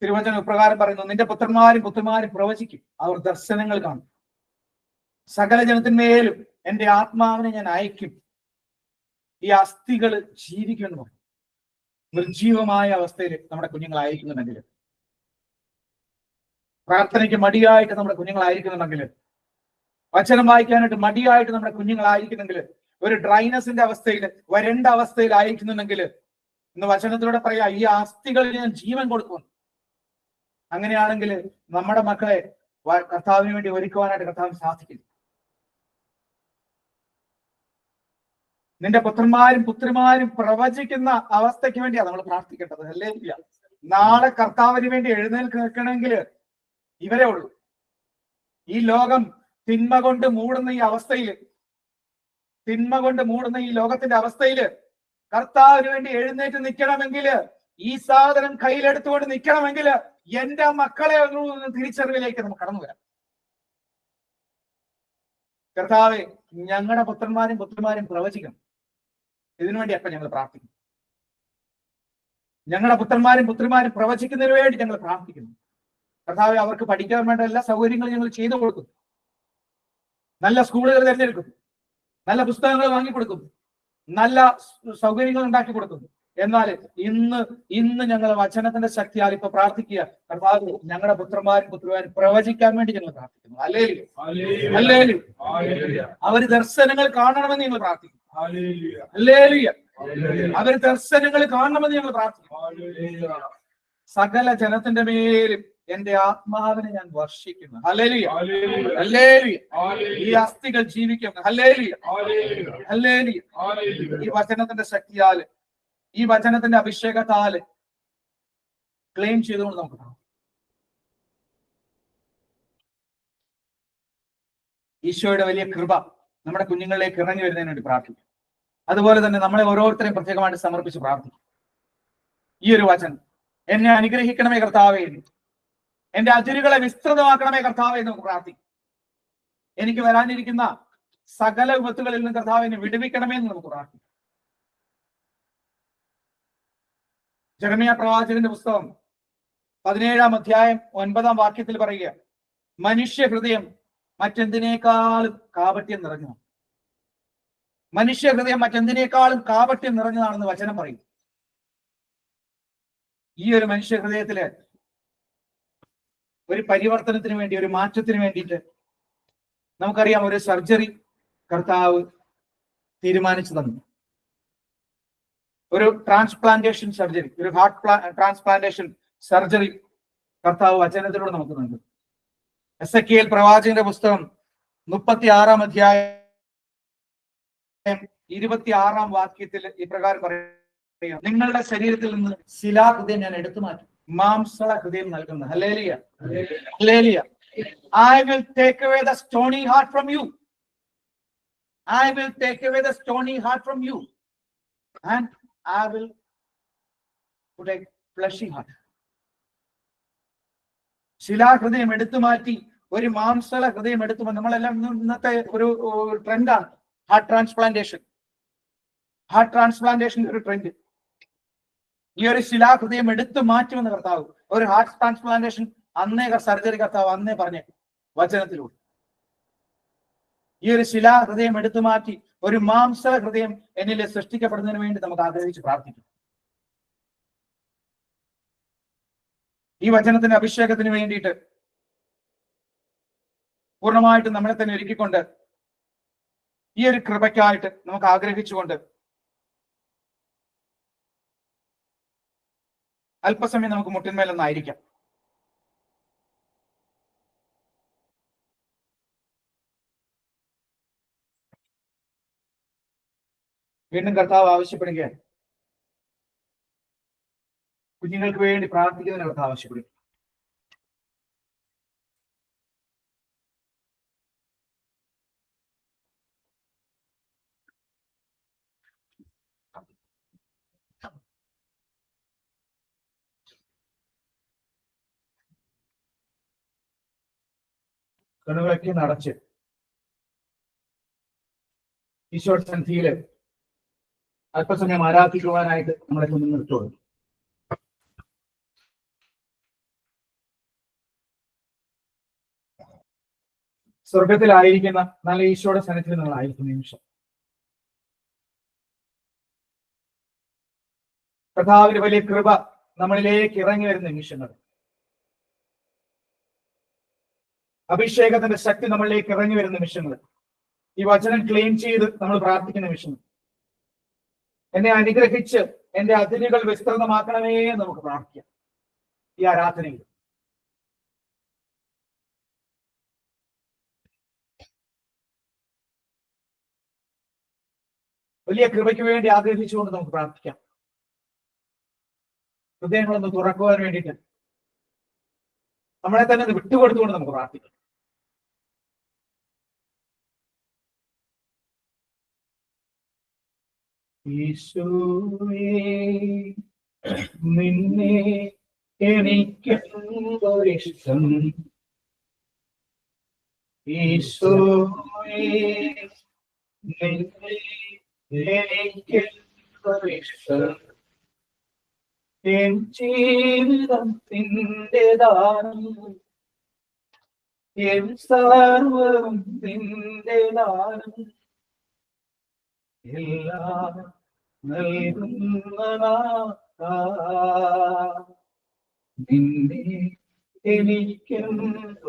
തിരുവചനം ഇപ്രകാരം പറയുന്നു, നിന്റെ പുത്രന്മാരും പ്രവചിക്കും, അവർ ദർശനങ്ങൾ കാണും, സകല ജനത്തിന്മേലും എന്റെ ആത്മാവിനെ ഞാൻ അയക്കും, ഈ അസ്ഥികൾ ജീവിക്കുന്നു. നിർജീവമായ അവസ്ഥയിൽ നമ്മുടെ കുഞ്ഞുങ്ങളായിരിക്കുന്നുണ്ടെങ്കിൽ, പ്രാർത്ഥനയ്ക്ക് മടിയായിട്ട് നമ്മുടെ കുഞ്ഞുങ്ങളായിരിക്കുന്നുണ്ടെങ്കിൽ, വചനം വായിക്കാനായിട്ട് മടിയായിട്ട് നമ്മുടെ കുഞ്ഞുങ്ങളായിരിക്കുന്നെങ്കിൽ, ഒരു ഡ്രൈനസിന്റെ അവസ്ഥയിൽ വരണ്ട അവസ്ഥയിൽ ആയിരിക്കുന്നുണ്ടെങ്കിൽ, ഇന്ന് വചനത്തിലൂടെ പറയാ ഈ അസ്ഥികളിൽ ഞാൻ ജീവൻ കൊടുക്കുന്നു. അങ്ങനെയാണെങ്കിൽ നമ്മുടെ മക്കളെ കർത്താവിന് വേണ്ടി ഒരുക്കുവാനായിട്ട് കർത്താവിന് സാധിക്കില്ല. നിന്റെ പുത്രന്മാരും പ്രവചിക്കുന്ന അവസ്ഥയ്ക്ക് വേണ്ടിയാണ് നമ്മൾ പ്രാർത്ഥിക്കേണ്ടത്. അല്ലേ? നാളെ കർത്താവിന് വേണ്ടി എഴുന്നേൽക്കണമെങ്കിൽ ഇവരേ ഉള്ളൂ. ഈ ലോകം തിന്മ കൊണ്ട് മൂടുന്ന ഈ അവസ്ഥയിൽ, തിന്മ കൊണ്ട് മൂടുന്ന ഈ ലോകത്തിന്റെ അവസ്ഥയിൽ കർത്താവിന് വേണ്ടി എഴുന്നേറ്റ് നിൽക്കണമെങ്കിൽ ഈ സാധനം കയ്യിലെടുത്തുകൊണ്ട് നിൽക്കണമെങ്കിൽ എന്റെ മക്കളെ ഒന്ന് തിരിച്ചറിവിലേക്ക് നമുക്ക് കടന്നു വരാം. കർത്താവെ, ഞങ്ങളുടെ പുത്രന്മാരും പുത്രിമാരും പ്രവചിക്കണം. ഇതിനുവേണ്ടി അപ്പൊ ഞങ്ങൾ പ്രാർത്ഥിക്കുന്നു. ഞങ്ങളുടെ പുത്രന്മാരും പുത്രിമാരും പ്രവചിക്കുന്നതിന് വേണ്ടി ഞങ്ങൾ പ്രാർത്ഥിക്കുന്നു. കർത്താവെ, അവർക്ക് പഠിക്കാൻ വേണ്ട എല്ലാ സൗകര്യങ്ങളും ഞങ്ങൾ ചെയ്തു കൊടുക്കുന്നു. നല്ല സ്കൂളുകൾ തിരഞ്ഞെടുക്കുന്നു, നല്ല പുസ്തകങ്ങൾ വാങ്ങിക്കൊടുക്കുന്നു, നല്ല സൗകര്യങ്ങൾ ഉണ്ടാക്കി കൊടുക്കുന്നു. എന്നാൽ ഇന്ന് ഞങ്ങൾ വചനത്തിന്റെ ശക്തിയാൽ ഇപ്പൊ പ്രാർത്ഥിക്കുക. കർത്താവ്, ഞങ്ങളുടെ പുത്രന്മാരും പുത്രിമാരും പ്രവചിക്കാൻ വേണ്ടി ഞങ്ങൾ പ്രാർത്ഥിക്കുന്നു. ഹല്ലേലൂയ. അവർ ദർശനങ്ങൾ കാണണമെന്ന് ഞങ്ങൾ പ്രാർത്ഥിക്കുന്നു. ഹല്ലേലൂയ. അവർ ദർശനങ്ങൾ കാണണമെന്ന് ഞങ്ങൾ പ്രാർത്ഥിക്കുന്നു. സകല ജനത്തിന്റെ മേലും എന്റെ ആത്മാവിനെ ഞാൻ വർഷിക്കുന്നു. ഹല്ലേലൂയ. ഹല്ലേലൂയ. ഈ അസ്ഥികൾ ജീവിക്കും. ഹല്ലേലൂയ. ഹല്ലേലൂയ. ഈ വചനത്തിന്റെ ശക്തിയാല്, ഈ വചനത്തിന്റെ അഭിഷേകത്താല് ക്ലെയിം ചെയ്തുകൊണ്ട് നമുക്ക് കാണാം. ഈശോയുടെ വലിയ കൃപ നമ്മുടെ കുഞ്ഞുങ്ങളിലേക്ക് ഇറങ്ങി വരുന്നതിന് വേണ്ടി പ്രാർത്ഥിക്കും. അതുപോലെ തന്നെ നമ്മളെ ഓരോരുത്തരെയും പ്രത്യേകമായിട്ട് സമർപ്പിച്ച് പ്രാർത്ഥിക്കും. ഈ ഒരു വചനം, എന്നെ അനുഗ്രഹിക്കണമേ കർത്താവേ, എന്റെ അതിരുകളെ വിസ്തൃതമാക്കണമേ കർത്താവേ എന്ന് നമുക്ക് പ്രാർത്ഥിക്കും. എനിക്ക് വരാനിരിക്കുന്ന സകല വിപത്തുകളിൽ നിന്ന് കർത്താവിനെ വിടുവിക്കണമേ എന്ന് നമുക്ക് പ്രാർത്ഥിക്കും. ജെറമ്യാ പ്രവാചകന്റെ പുസ്തകം 17-ാം അധ്യായം 9-ാം വാക്യത്തിൽ പറയുക, മനുഷ്യ ഹൃദയം മറ്റെന്തിനേക്കാളും കാപട്യം നിറഞ്ഞതാണ്. മനുഷ്യ ഹൃദയം മറ്റെന്തിനേക്കാളും കാപട്യം നിറഞ്ഞതാണെന്ന് വചനം പറയും. ഈ ഒരു മനുഷ്യ ഹൃദയത്തില് ഒരു പരിവർത്തനത്തിന് വേണ്ടി, ഒരു മാറ്റത്തിന് വേണ്ടിയിട്ട് നമുക്കറിയാം, ഒരു സർജറി കർത്താവ് തീരുമാനിച്ചു തന്നു. ഒരു ട്രാൻസ്പ്ലാന്റേഷൻ സർജറി, ഒരു ഹാർട്ട് ട്രാൻസ്പ്ലാന്റേഷൻ സർജറി കർത്താവ് വചനത്തിലൂടെ നമുക്ക് നൽകും. എസെക്കിയേൽ പ്രവാചകന്റെ പുസ്തകം 36-ാം അധ്യായം 26-ാം വാക്യത്തിൽ ഇപ്രകാരം പറയുക, നിങ്ങളുടെ ശരീരത്തിൽ നിന്ന് ശിലാഹൃദയം ഞാൻ എടുത്തു മാറ്റും, മാംസള ഹൃദയം നൽകുന്നു. Hallelujah. Hallelujah. I will take away the stony heart from you. I will take away the stony heart from you and I will put a fleshy heart. ശിലാഹൃദയം എടുത്തു മാറ്റി ഒരു മാംസള ഹൃദയം എടുത്തു. നമ്മളെല്ലാം ഇന്നത്തെ ഒരു ട്രെൻഡാണ് ഹാർട്ട് ട്രാൻസ്പ്ലാന്റേഷൻ. ഹാർട്ട് ട്രാൻസ്പ്ലാന്റേഷൻ ഒരു trend. ഈ ഒരു ശിലാഹൃദയം എടുത്തു മാറ്റുമെന്ന് കർത്താവ്, ഒരു ഹാർട്ട് ട്രാൻസ്പ്ലാന്റേഷൻ അന്നേ സർജറി കർത്താവ് അന്നേ പറഞ്ഞ വചനത്തിലൂടെ, ഈ ഒരു ശിലാഹൃദയം എടുത്തു മാറ്റി ഒരു മാംസള ഹൃദയം എന്നിൽ സൃഷ്ടിക്കപ്പെടുന്നതിന് വേണ്ടി നമുക്ക് ആഗ്രഹിച്ച് പ്രാർത്ഥിക്കും. ഈ വചനത്തിന്റെ അഭിഷേകത്തിന് വേണ്ടിയിട്ട് പൂർണ്ണമായിട്ടും നമ്മളെ തന്നെ ഒരുക്കിക്കൊണ്ട്, ഈ ഒരു കൃപയ്ക്കായിട്ട് നമുക്ക് ആഗ്രഹിച്ചുകൊണ്ട് അല്പസമയം നമുക്ക് മുട്ടിന്മേലൊന്നായിരിക്കാം. വീണ്ടും കർത്താവ് ആവശ്യപ്പെടുകയാണ്, കുഞ്ഞുങ്ങൾക്ക് വേണ്ടി പ്രാർത്ഥിക്കുന്നതിന് കർത്താവ് ആവശ്യപ്പെടുക. കണ്ണുകളൊക്കെ നടച്ച് ഈശോയുടെ സന്നിധിയില് അല്പസമയം ആരാധിക്കുവാനായിട്ട് നമ്മളെ മുന്നിൽ നിർത്തുള്ളൂ. സ്വർഗത്തിലായിരിക്കുന്ന നല്ല ഈശോയുടെ സന്നിധിയിൽ നമ്മളായിരിക്കുന്ന നിമിഷം കർത്താവിന്റെ വലിയ കൃപ നമ്മളിലേക്ക് ഇറങ്ങി വരുന്ന നിമിഷങ്ങൾ, അഭിഷേകത്തിന്റെ ശക്തി നമ്മളിലേക്ക് ഇറങ്ങി വരുന്ന നിമിഷങ്ങൾ, ഈ വചനം ക്ലെയിം ചെയ്ത് നമ്മൾ പ്രാർത്ഥിക്കുന്ന നിമിഷങ്ങൾ, എന്നെ അനുഗ്രഹിച്ച് എന്റെ അതിരുകൾ വിസ്തൃതമാക്കണമേ എന്ന് നമുക്ക് പ്രാർത്ഥിക്കാം. ഈ ആരാധനയിൽ വലിയ കൃപയ്ക്ക് വേണ്ടി ആഗ്രഹിച്ചുകൊണ്ട് നമുക്ക് പ്രാർത്ഥിക്കാം. ഹൃദയങ്ങളൊന്ന് തുറക്കുവാൻ വേണ്ടിയിട്ട് നമ്മളെ തന്നെ വിട്ടുകൊടുത്തുകൊണ്ട് നമുക്ക് പ്രാർത്ഥിക്കാം. ഈശോയേ നിന്നെ എനിക്കെന്തോരിഷ്ടം ഈശോയെ, നിന്നെ എനിക്കെന്തോരിഷ്ടം എൻ ജീവിതം നിന്റെ ദാനം എൻ സർവ്വം നിന്റെ ദാനം എല്ലാം നൽകുന്ന നാഥാ, നിന്നെ എനിക്കെന്തോരിഷ്ടം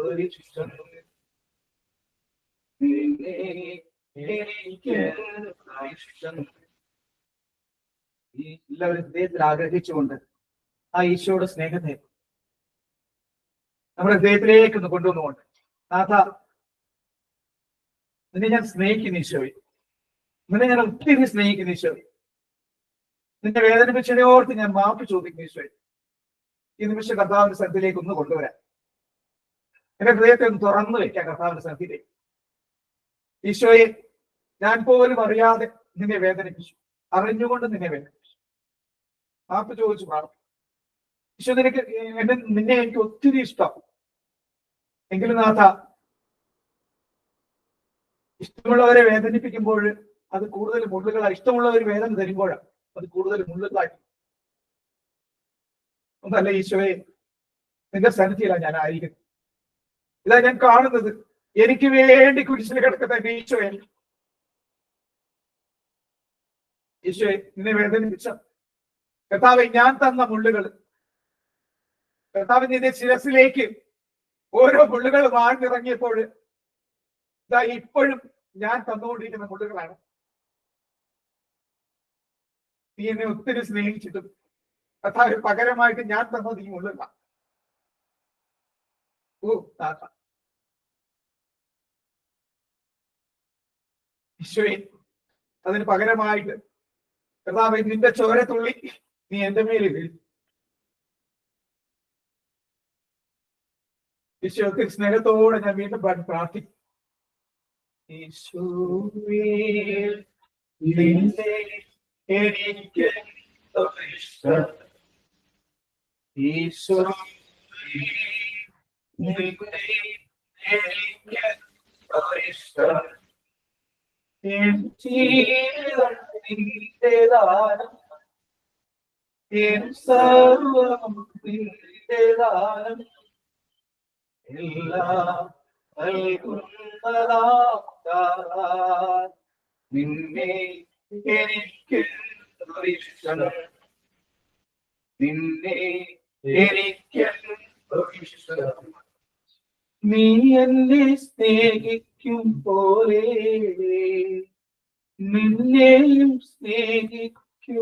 നിന്നെ എനിക്കെന്തോരിഷ്ടം. ഈ എല്ലാവരും ഹൃദയത്തിൽ ആഗ്രഹിച്ചുകൊണ്ട് ആ ഈശോയുടെ സ്നേഹത്തെ നമ്മുടെ ഹൃദയത്തിലേക്ക് ഒന്ന് കൊണ്ടുവന്നുകൊണ്ട്, നാഥ നിന്നെ ഞാൻ സ്നേഹിക്കുന്ന ഈശോയെ, നിന്നെ ഞാൻ ഒത്തിരി സ്നേഹിക്കുന്ന ഈശോയെ, നിന്നെ വേദനിപ്പിച്ചതോർത്ത് ഞാൻ മാപ്പ് ചോദിക്കുന്ന ഈശോയെ, ഈ നിമിഷം കർത്താവിന്റെ സന്നിധിയിലേക്ക് ഒന്ന് കൊണ്ടുവരാം. എന്റെ ഹൃദയത്തെ ഒന്ന് തുറന്നു വെക്കാം കർത്താവിന്റെ സന്നിധിയിലേക്ക്. ഈശോയെ, ഞാൻ പോലും അറിയാതെ നിന്നെ വേദനിപ്പിച്ചു, അറിഞ്ഞുകൊണ്ട് നിന്നെ വേദനിപ്പിച്ചു, മാപ്പ് ചോദിച്ചു മാറും. ഈശോ, നിന്നെ എനിക്ക് ഒത്തിരി ഇഷ്ടം. എങ്കിലും നാഥ, ഇഷ്ടമുള്ളവരെ വേദനിപ്പിക്കുമ്പോൾ അത് കൂടുതൽ മുള്ളുകളായി, ഇഷ്ടമുള്ളവർ വേദന തരുമ്പോഴാണ് അത് കൂടുതൽ മുള്ളുകളായി. ഒന്നല്ല ഈശോയെ, നിന്റെ സന്നിധിയിലാണ് ഞാൻ ആയിരിക്കുന്നത്. ഇതാ ഞാൻ കാണുന്നത്, എനിക്ക് വേണ്ടി കുരിശിൽ കിടക്കുന്ന എന്റെ ഈശോയെ. ഈശോയെ, നിന്നെ വേദനിപ്പിച്ച കർത്താവെ, ഞാൻ തന്ന മുള്ളുകൾ, കർത്താവ് നിന്റെ ശിരസിലേക്ക് ഓരോ മുള്ളുകൾ വാഴ്ന്നിറങ്ങിയപ്പോൾ ഇതാ ഇപ്പോഴും ഞാൻ തന്നുകൊണ്ടിരിക്കുന്ന മുള്ളുകളാണ്. നീ എന്നെ ഒത്തിരി സ്നേഹിച്ചിട്ടും കർത്താവ് പകരമായിട്ട് ഞാൻ തന്നത് ഈ മുള്ളുകളാണ്. ഓ താത്ത, ഈശോയെ, അതിന് പകരമായിട്ട് കർത്താവ് നിന്റെ ചോരത്തുള്ളി നീ എന്റെ മേൽ വീഴും. ഈശോ, ഒത്തിരി സ്നേഹത്തോടെ ഞാൻ വീണ്ടും പ്രാർത്ഥിക്കും. ഈശോയെ, നിന്നെ എനിക്കെന്തോരിഷ്ടം ഈശോയെ, നിന്നെ എനിക്കെന്തോരിഷ്ടം എൻ ജീവിതം നിന്റെ ദാനം എൻ സർവ്വം നിന്റെ ദാനം എല്ലാം നൽകുന്നതാ, നിന്നെ എനിക്കെന്തോരിഷ്ടം നിന്നെ എനിക്കെന്തോരിഷ്ടം. നീ എന്നെ സ്നേഹിക്കും പോലെ നിന്നെയും സ്നേഹിക്കുവാനാ,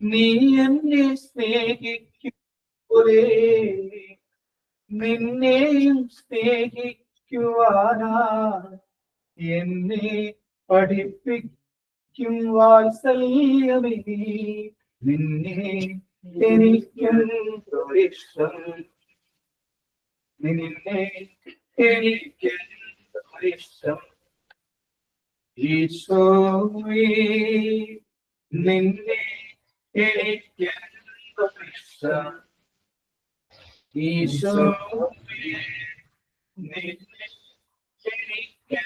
നീ എന്നെ സ്നേഹിക്കും പോലെ നിന്നെയും സ്നേഹിക്കുവാനാ, എന്നെ പഠിപ്പിക്കും വാത്സല്യമേ, നിന്നെ എനിക്കെന്തോരിഷ്ടം നിന്നെ എനിക്കെന്തോരിഷ്ടം ഈശോയെ, നിന്നെ എനിക്കെന്തോരിഷ്ടം ഈശോയെ, നിന്നെ എനിക്കെന്തോരിഷ്ടം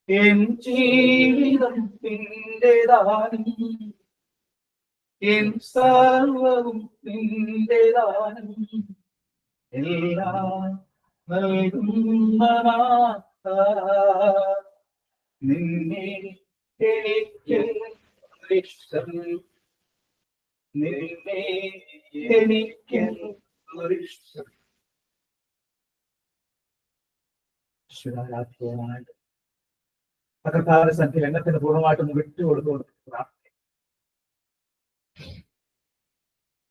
എൻ ജീവിതം നിന്റെ ദാനം എൻ സർവ്വവും നിന്റെ ദാനം എല്ലാം നൽകുന്ന നാഥാ, നിന്നെ എനിക്കെന്തോരിഷ്ടം നിന്നെ എനിക്കെന്തോരിഷ്ടം. ഈശ്വരാരാധ്യമായിട്ട് കർത്താവിന്റെ സന്നിധിയിൽ എണ്ണത്തിന് പൂർണ്ണമായിട്ടൊന്ന് വിട്ടുകൊടുത്തുകൊണ്ട്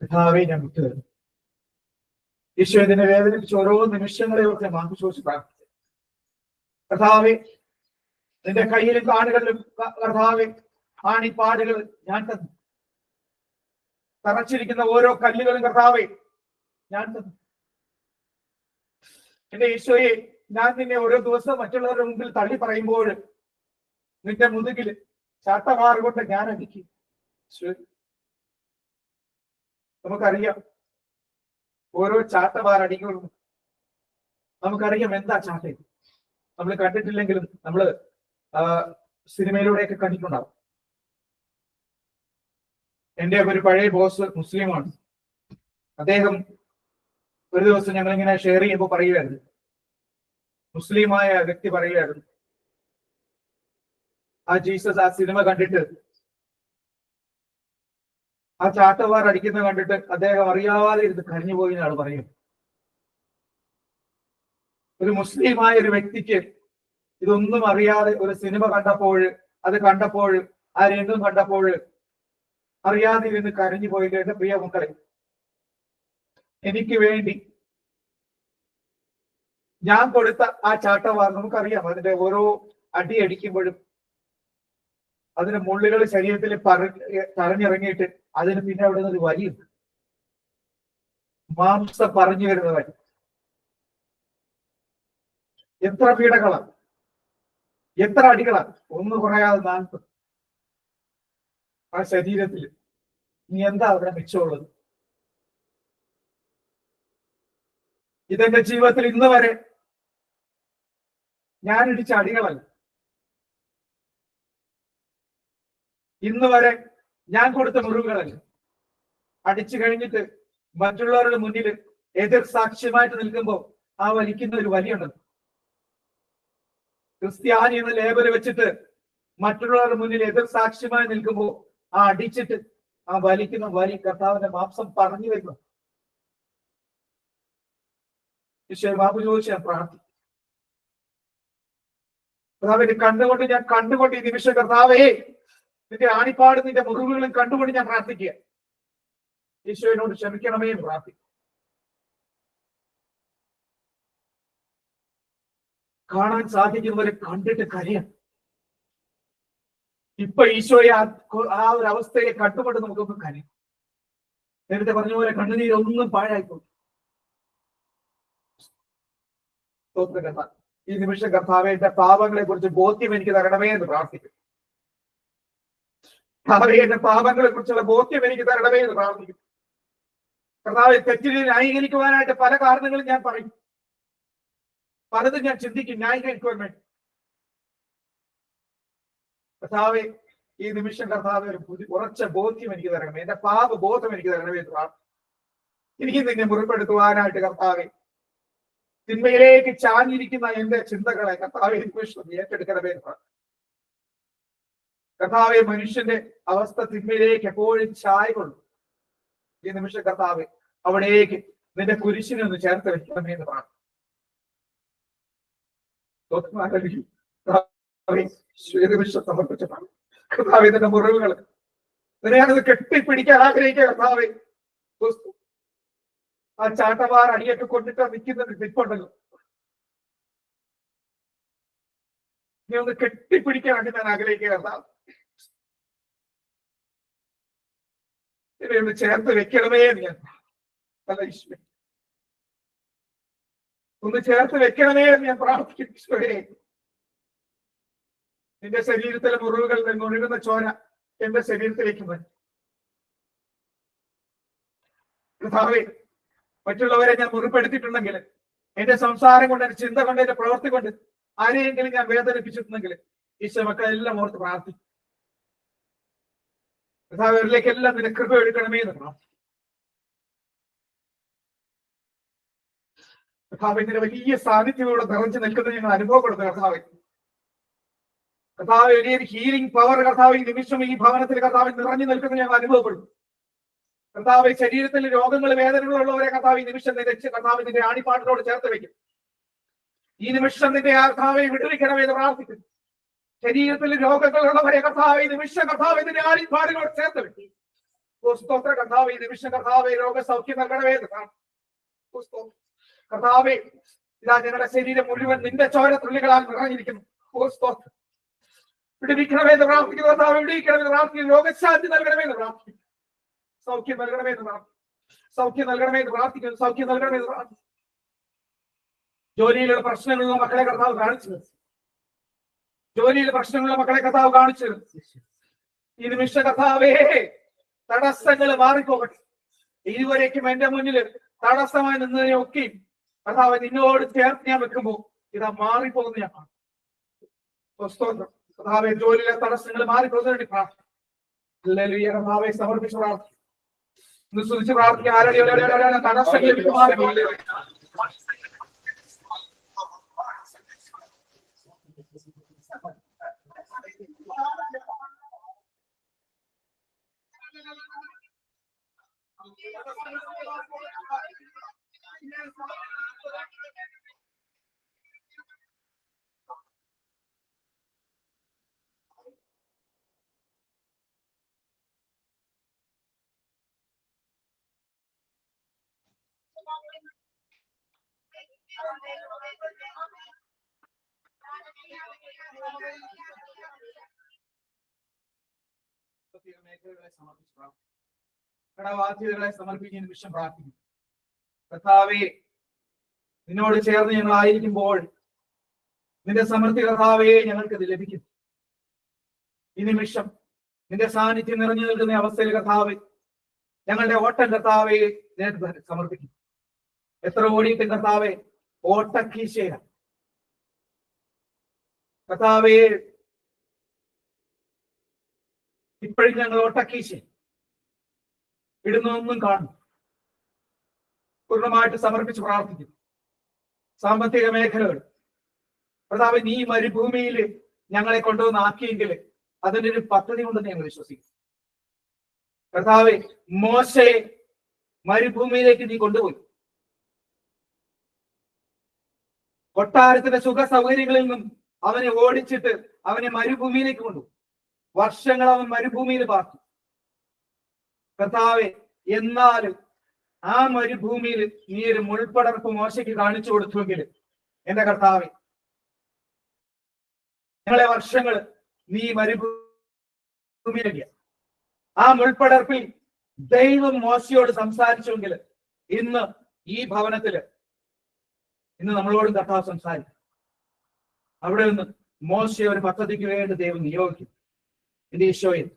കർത്താവെ, ഞാൻ വിട്ടുതരുന്നു. ഈശോ, ഇതിനെ വേദനിപ്പിച്ച് ഓരോ നിമിഷങ്ങളെയൊക്കെ മാറ്റി ചോദിച്ച് പ്രാർത്ഥിച്ചു. കർത്താവെ, നിന്റെ കയ്യിലും കാലുകളിലും കർത്താവെ ആണിപ്പാടുകൾ ഞാൻ തന്നു. തറച്ചിരിക്കുന്ന ഓരോ കല്ലുകളും കർത്താവെ ഞാൻ തന്നു. എന്റെ ഈശോയെ, ഞാൻ നിന്നെ ഓരോ ദിവസം മറ്റുള്ളവരുടെ മുമ്പിൽ തള്ളി പറയുമ്പോൾ നിന്റെ മുതുകിൽ ചാട്ടവാർ കൊണ്ട് ഞാൻ അടിക്കും. നമുക്കറിയാം ഓരോ ചാട്ടവാർ അടികളും നമുക്കറിയാം എന്താ ചാട്ടം. നമ്മൾ കണ്ടിട്ടില്ലെങ്കിലും നമ്മള് സിനിമയിലൂടെയൊക്കെ കണ്ടിട്ടുണ്ടാവും. എന്റെ ഒരു പഴയ ബോസ് മുസ്ലിമാണ്. അദ്ദേഹം ഒരു ദിവസം ഞങ്ങളിങ്ങനെ ഷെയർ ചെയ്യുമ്പോൾ പറയുമായിരുന്നു, മുസ്ലിമായ വ്യക്തി പറയുമായിരുന്നു, ആ ജീസസ് ആ സിനിമ കണ്ടിട്ട് ആ ചാട്ടവാർ അടിക്കുന്നത് കണ്ടിട്ട് അദ്ദേഹം അറിയാതെ ഇരുന്ന് കരഞ്ഞുപോയി എന്നാണ് പറയുന്നത്. ഒരു മുസ്ലിമായ ഒരു വ്യക്തിക്ക് ഇതൊന്നും അറിയാതെ ഒരു സിനിമ കണ്ടപ്പോൾ, ആ രംഗം കണ്ടപ്പോൾ അറിയാതെ ഇരുന്ന് കരഞ്ഞു പോയില്ല. എന്റെ പ്രിയ മക്കളെ, എനിക്ക് വേണ്ടി ഞാൻ കൊടുത്ത ആ ചാട്ടവാർ, നമുക്കറിയാം അതിന്റെ ഓരോ അടി അടിക്കുമ്പോഴും അതിന്റെ മുള്ളുകൾ ശരീരത്തിൽ പറഞ്ഞിറങ്ങിയിട്ട് അതിന് പിന്നെ അവിടെ നിന്ന് ഒരു വലിയ മാംസം പറഞ്ഞു വരുന്ന വഴി. എത്ര പീഡകളാണ്, എത്ര അടികളാണ്, ഒന്ന് കുറയാതെ 40 ആ ശരീരത്തിൽ. നീ എന്താ അവിടെ മിച്ചമുള്ളത്? ഇതെന്റെ ജീവിതത്തിൽ ഇന്ന് വരെ ഞാൻ ഇടിച്ച അടികളല്ല, ഇന്ന് വരെ ഞാൻ കൊടുത്ത മുറിവുകളല്ല. അടിച്ചു കഴിഞ്ഞിട്ട് മറ്റുള്ളവരുടെ മുന്നിൽ എതിർ സാക്ഷ്യമായിട്ട് നിൽക്കുമ്പോൾ ആ വലിക്കുന്ന ഒരു വലിയുണ്ടല്ലോ. ക്രിസ്ത്യാനി എന്ന ലേബൽ വെച്ചിട്ട് മറ്റുള്ളവരുടെ മുന്നിൽ എതിർ സാക്ഷ്യമായി നിൽക്കുമ്പോൾ ആ അടിച്ചിട്ട് ആ വലിക്കുന്ന വലി കർത്താവിന്റെ മാംസം പറഞ്ഞു വരുന്നു. ബാബു ചോദിച്ചു, ഞാൻ പ്രാർത്ഥിക്കും. കർത്താവിനെ കണ്ടുകൊണ്ട് ഈ നിമിഷം കർത്താവേ നിന്റെ ആണിപ്പാട് നിന്റെ മുറിവുകളും കണ്ടുകൊണ്ട് ഞാൻ പ്രാർത്ഥിക്കുക. ഈശോയോട് ക്ഷമിക്കണമേ എന്ന് പ്രാർത്ഥിക്കും. കാണാൻ സാധിക്കുന്നവരെ കണ്ടിട്ട് കരയാം. ഇപ്പൊ ഈശോയെ ആ ഒരു അവസ്ഥയെ കണ്ടുകൊണ്ട് നമുക്കൊന്നും കരയാം. നേരത്തെ പറഞ്ഞ പോലെ കണ്ണുനീരൊന്നും പാഴായിപ്പോ. ഈ നിമിഷം കർത്താവേ എന്റെ പാപങ്ങളെ കുറിച്ച് ബോധ്യം എനിക്ക് തരണമേ എന്ന് പ്രാർത്ഥിക്കും. കർത്താവേ എന്റെ പാപങ്ങളെ കുറിച്ചുള്ള ബോധ്യം എനിക്ക് തരണമേ എന്ന് പ്രാർത്ഥിക്കും. കർത്താവെ തെറ്റിനെ ന്യായീകരിക്കുവാനായിട്ട് പല കാരണങ്ങളും ഞാൻ പറയും, പലതും ഞാൻ ചിന്തിക്കും ന്യായീകരിക്കുവാൻ വേണ്ടി. കർത്താവെ ഈ നിമിഷം കർത്താവെ ഒരു ഉറച്ച ബോധ്യം എനിക്ക് തരണമേ, എന്റെ പാപ ബോധം എനിക്ക് തരണമേ എന്ന് പ്രാർത്ഥിക്കും. എനിക്ക് നിന്നെ മുറിപ്പെടുത്തുവാനായിട്ട് കർത്താവെ തിന്മയിലേക്ക് ചാഞ്ഞിരിക്കുന്ന എന്റെ ചിന്തകളെ കർത്താവെ നിമിഷം ഏറ്റെടുക്കണമേ എന്ന് പ്രാർത്ഥിക്കും. കർത്താവെ മനുഷ്യന്റെ അവസ്ഥ തിന്മയിലേക്ക് എപ്പോഴും ചായകൊള്ളും. ഈ നിമിഷം കർത്താവെ അവിടേക്ക് നിന്റെ കുരിശിനെ ഒന്ന് ചേർത്ത് വെക്കണമേ എന്ന് പ്രാർത്ഥിക്കും. സമർപ്പിച്ചിട്ടാണ് കർത്താവെ നിന്റെ മുറിവുകൾ നിന്നെയാണത് കെട്ടിപ്പിടിക്കാൻ ആഗ്രഹിക്കുക. കർത്താവെ ആ ചാട്ടവാർ അടിയൊക്കെ കൊണ്ടിട്ട് നിൽക്കുന്ന നിൽപ്പുണ്ടല്ലോ, നീ ഒന്ന് കെട്ടിപ്പിടിക്കാനായിട്ട് ഞാൻ ആഗ്രഹിക്കുക. കർത്താവ് ഒന്ന് ചേർത്ത് വെക്കണമേ എന്ന് ഞാൻ ഈശ്വരൻ ഒന്ന് ചേർത്ത് വെക്കണമേ എന്ന് ഞാൻ പ്രാർത്ഥിക്കും. ഈശ്വരേ നിന്റെ ശരീരത്തിലെ മുറിവുകളിൽ നിന്ന് ഒഴുകുന്ന ചോര എന്റെ ശരീരത്തിലേക്ക് വരും. കർത്താവേ മറ്റുള്ളവരെ ഞാൻ മുറിപ്പെടുത്തിയിട്ടുണ്ടെങ്കിൽ, എന്റെ സംസാരം കൊണ്ട്, എന്റെ ചിന്ത കൊണ്ട്, എന്റെ പ്രവൃത്തി കൊണ്ട് ആരെയെങ്കിലും ഞാൻ വേദനിപ്പിച്ചിട്ടുണ്ടെങ്കിൽ ഈശോ മക്കളെല്ലാം ഓർത്ത് പ്രാർത്ഥിക്കും. കർത്താവരിലേക്കെല്ലാം നിന്റെ കൃപ എടുക്കണമേ എന്ന് പ്രാർത്ഥിക്കും. കർത്താവ് ഇങ്ങനെ വലിയ സാന്നിധ്യത്തോടെ നിറഞ്ഞു നിൽക്കുന്നത് ഞങ്ങൾ അനുഭവപ്പെടുന്നു. കർത്താവ് വലിയൊരു ഹീലിംഗ് പവർ കർത്താവ് ഈ നിമിഷം ഈ ഭവനത്തിൽ കർത്താവ് നിറഞ്ഞു നിൽക്കുന്നത് ഞങ്ങൾ അനുഭവപ്പെടുന്നു. കർത്താവ് ശരീരത്തിൽ രോഗങ്ങൾ വേദനകളുള്ളവരെ കർത്താവ് ഈ നിമിഷം നിരച്ച് കർത്താവ് നിന്റെ ആണിപ്പാട്ടിനോട് ചേർത്ത് വെക്കും. ഈ നിമിഷം നിന്റെ കർത്താവെ വിടുവിക്കണമെന്ന് പ്രാർത്ഥിക്കുന്നു. ശരീരത്തിൽ രോഗങ്ങളുള്ളവരെ കർത്താവ് ഈ നിമിഷം കർത്താവ് നിന്റെ ആണിപ്പാടിനോട് ചേർത്ത് വെക്കും. സ്തോത്ര കർത്താവ് ഈ നിമിഷം കർത്താവെ രോഗസൗഖ്യം നൽകണമെന്ന് പ്രാർത്ഥിക്കുന്നു. കർത്താവെ ഇതാ ഞങ്ങളുടെ ശരീരം മുഴുവൻ നിന്റെ ചോര തുള്ളികളാൽ നിറഞ്ഞിരിക്കുന്നു. വിടുവിക്കണമെന്ന് പ്രാർത്ഥിക്കുന്നു. കർത്താവ് വിടുവിക്കണമെന്ന് പ്രാർത്ഥിക്കുന്നു. രോഗശാന്തി നൽകണമെന്ന് പ്രാർത്ഥിക്കുന്നു. സൗഖ്യം നൽകണമെന്ന് പ്രാർത്ഥിക്കുന്നു. സൗഖ്യം നൽകണമെന്ന് പ്രാർത്ഥിക്കുന്നു. സൗഖ്യം നൽകണമെന്ന് പ്രാർത്ഥിക്കുന്നു. ജോലിയിലുള്ള പ്രശ്നങ്ങളുള്ള മക്കളെ കർത്താവ് കാണിച്ചു. ജോലിയിലെ പ്രശ്നങ്ങളുള്ള മക്കളെ കർത്താവ് കാണിച്ചു. ഈ നിമിഷ കർത്താവേ തടസ്സങ്ങൾ മാറിപ്പോകട്ടെ. ഇതുവരേക്കും എന്റെ മുന്നിൽ തടസ്സമായി നിന്നതിനെയൊക്കെയും കർത്താവ് നിന്നോട് ചേർത്ത് ഞാൻ വെക്കുമ്പോ ഇതാ മാറിപ്പോകുന്ന ഞാൻ കാണും. കർത്താവെ ജോലിയിലെ തടസ്സങ്ങൾ മാറിപ്പോകുന്നതിന് വേണ്ടി പ്രാർത്ഥിക്കും. കർത്താവെ സമർപ്പിച്ച് പ്രാർത്ഥിക്കും. സ്തുതിച്ച് പ്രാർത്ഥിക്കുക. ആരുടെ തടസ്സങ്ങൾ മാറിപ്പോകും. കടബാധ്യതകളെ സമർപ്പിക്കുന്ന നിമിഷം പ്രാർത്ഥിക്കും. കർത്താവേ നിന്നോട് ചേർന്ന് ഞങ്ങളായിരിക്കുമ്പോൾ നിന്റെ സമൃദ്ധി കർത്താവേ ഞങ്ങൾക്ക് ഇത് ലഭിക്കും. ഈ നിമിഷം നിന്റെ സാന്നിധ്യം നിറഞ്ഞു നിൽക്കുന്ന അവസ്ഥയിൽ കർത്താവേ ഞങ്ങളുടെ ഓട്ടം കർത്താവെ നിനക്ക് സമർപ്പിക്കും. എത്ര ഓടിയിട്ടും കർത്താവെ ഓട്ടക്കീശയ കർത്താവേ ഇപ്പോഴും ഞങ്ങൾ ഓട്ടക്കീശ ഇടുന്നൊന്നും കാണും. പൂർണ്ണമായിട്ട് സമർപ്പിച്ച് പ്രാർത്ഥിക്കും. സാമ്പത്തിക മേഖലകൾ കർത്താവ് നീ മരുഭൂമിയിൽ ഞങ്ങളെ കൊണ്ടുവന്ന് ആക്കിയെങ്കിൽ അതിൻ്റെ ഒരു പദ്ധതി ഉണ്ടെന്ന് ഞങ്ങൾ വിശ്വസിക്കും. കർത്താവെ മോശയെ മരുഭൂമിയിലേക്ക് നീ കൊണ്ടുപോയി. കൊട്ടാരത്തിന്റെ സുഖ സൗകര്യങ്ങളിൽ നിന്നും അവനെ ഓടിച്ചിട്ട് അവനെ മരുഭൂമിയിലേക്ക് കൊണ്ടുപോയി. വർഷങ്ങൾ അവൻ മരുഭൂമിയിൽ പാർത്തു. കർത്താവെ എന്നാലും ആ മരുഭൂമിയിൽ നീ ഒരു മുൾപ്പടർപ്പ് മോശയ്ക്ക് കാണിച്ചു കൊടുത്തുവെങ്കിൽ എന്റെ കർത്താവെ ഞങ്ങളെ വർഷങ്ങൾ നീ മരുഭൂമിയിലേക്ക് ആ മുൾപ്പടർപ്പിൽ ദൈവം മോശയോട് സംസാരിച്ചുവെങ്കിൽ ഇന്ന് ഈ ഭവനത്തില് ഇന്ന് നമ്മളോടും കർത്താവ് സംസാരിക്കും. അവിടെ നിന്ന് മോശയെ ഒരു പദ്ധതിക്ക് വേണ്ടി ദൈവം നിയോഗിക്കും. എന്റെ ഈശോയിൽ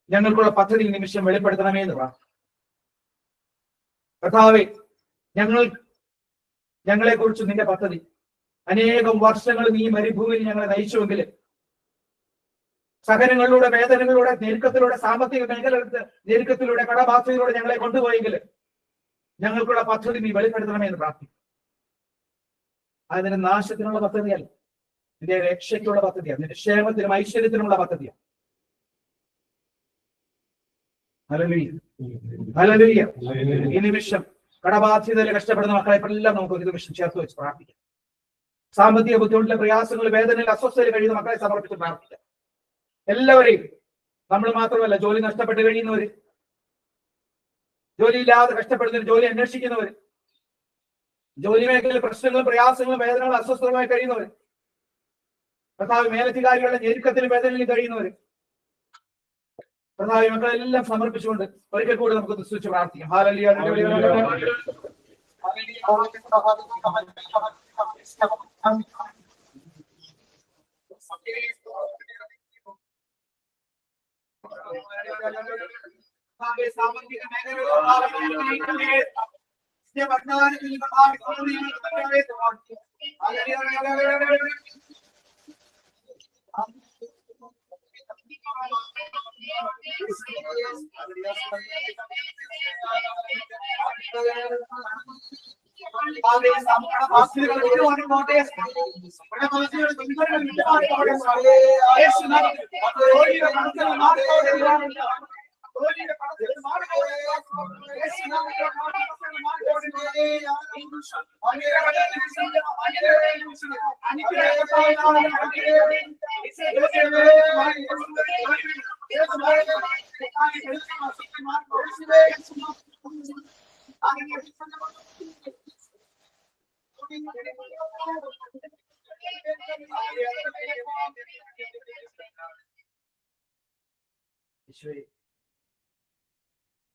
ഞങ്ങൾക്കുള്ള പദ്ധതി നിമിഷം വെളിപ്പെടുത്തണമേ എന്ന് പ്രാർത്ഥിക്കും. കർത്താവേ ഞങ്ങളെ കുറിച്ച് നിന്റെ പദ്ധതി അനേകം വർഷങ്ങൾ നീ മരുഭൂമിയിൽ ഞങ്ങളെ നയിച്ചുവെങ്കിൽ സഹനങ്ങളിലൂടെ വേദനകളിലൂടെ ഞെരുക്കത്തിലൂടെ സാമ്പത്തിക മേഖലകൾക്ക് ഞെരുക്കത്തിലൂടെ കടബാധ്യതയിലൂടെ ഞങ്ങളെ കൊണ്ടുപോയെങ്കിൽ ഞങ്ങൾക്കുള്ള പദ്ധതി നീ വെളിപ്പെടുത്തണമേ എന്ന് പ്രാർത്ഥിക്കും. അത് നിന്റെ നാശത്തിനുള്ള പദ്ധതിയല്ല, നിന്റെ രക്ഷയ്ക്കുള്ള പദ്ധതിയാണ്, നിന്റെ ക്ഷേമത്തിനും ഐശ്വര്യത്തിനുള്ള പദ്ധതിയാണ്. Hallelujah hallelujah. ഈ നിമിഷം കടബാധ്യതയിൽ കഷ്ടപ്പെടുന്ന മക്കളെ എല്ലാം നമുക്ക് ഒരു നിമിഷം ചേർത്ത് വെച്ച് പ്രാർത്ഥിക്കാം. സാമ്പത്തിക ബുദ്ധിമുട്ടിലെ പ്രയാസങ്ങൾ വേദനയിൽ അസ്വസ്ഥതയിൽ കഴിയുന്ന മക്കളെ സമർപ്പിച്ച് പ്രാർത്ഥിക്കാം. എല്ലാവരെയും, നമ്മൾ മാത്രമല്ല, ജോലി നഷ്ടപ്പെട്ട് കഴിയുന്നവര്, ജോലിയില്ലാതെ കഷ്ടപ്പെടുന്നവർ, ജോലി അന്വേഷിക്കുന്നവർ, ജോലി മേഖലയിൽ പ്രശ്നങ്ങളും പ്രയാസങ്ങളും വേദനകളും അസ്വസ്ഥമായി കഴിയുന്നവർ, കർത്താവ് മേലധികാരികളുടെ ഞെരുക്കത്തിലും വേദനയിലും കഴിയുന്നവർ, കർത്താവ് മക്കളെല്ലാം സമർപ്പിച്ചുകൊണ്ട് ഒരിക്കൽ കൂടി നമുക്ക് നിശ്ചയിച്ച് പ്രാർത്ഥിക്കാം. ഹല്ലേലൂയ സാമ്പത്തിക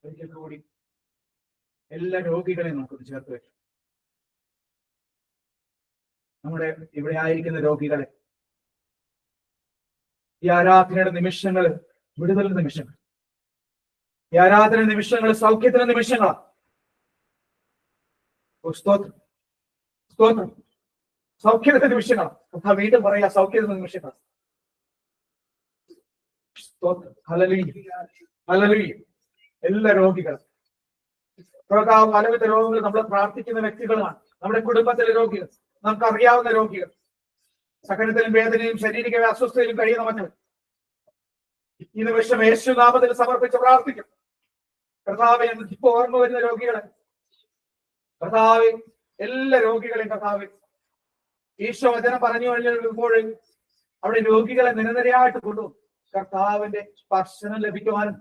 ഒരിക്കൽ കൂടി എല്ലാ രോഗികളെയും നമുക്ക് ചേർത്ത് വെക്കും. നമ്മുടെ ഇവിടെ ആയിരിക്കുന്ന രോഗികളെ ഈ ആരാധനയുടെ നിമിഷങ്ങൾ വിടുതൽ നിമിഷങ്ങൾ, ഈ ആരാധന നിമിഷങ്ങൾ സൗഖ്യത്തിന് നിമിഷങ്ങളാണ്. സ്തോത്രം, സ്തോത്രം. സൗഖ്യത്തിന്റെ നിമിഷങ്ങളാണ്. വീണ്ടും പറയാ, സൗഖ്യത്തിന്റെ നിമിഷങ്ങളാണ്. സ്തോത്രം. Hallelujah, hallelujah. എല്ലാ രോഗികളും പലവിധ രോഗങ്ങൾ നമ്മൾ പ്രാർത്ഥിക്കുന്ന വ്യക്തികളാണ്. നമ്മുടെ കുടുംബത്തിലെ രോഗികൾ, നമുക്ക് അറിയാവുന്ന രോഗികൾ, സകലത്തിലും വേദനയും ശാരീരിക അസ്വസ്ഥതയിലും കഴിയുന്ന മക്കൾ ഈ നിമിഷം യേശുനാമത്തിൽ സമർപ്പിച്ച് പ്രാർത്ഥിക്കും. കർത്താവേ, ഇപ്പൊ ഓർമ്മ വരുന്ന രോഗികളെ കർത്താവേ, എല്ലാ രോഗികളെയും കർത്താവേ, ഈശോ വചനം പറഞ്ഞു കഴിഞ്ഞപ്പോൾ അവിടെ രോഗികളെ നിരനിരയായിട്ട് കൊണ്ടുപോകും. കർത്താവിന്റെ സ്പർശനം ലഭിക്കുവാനും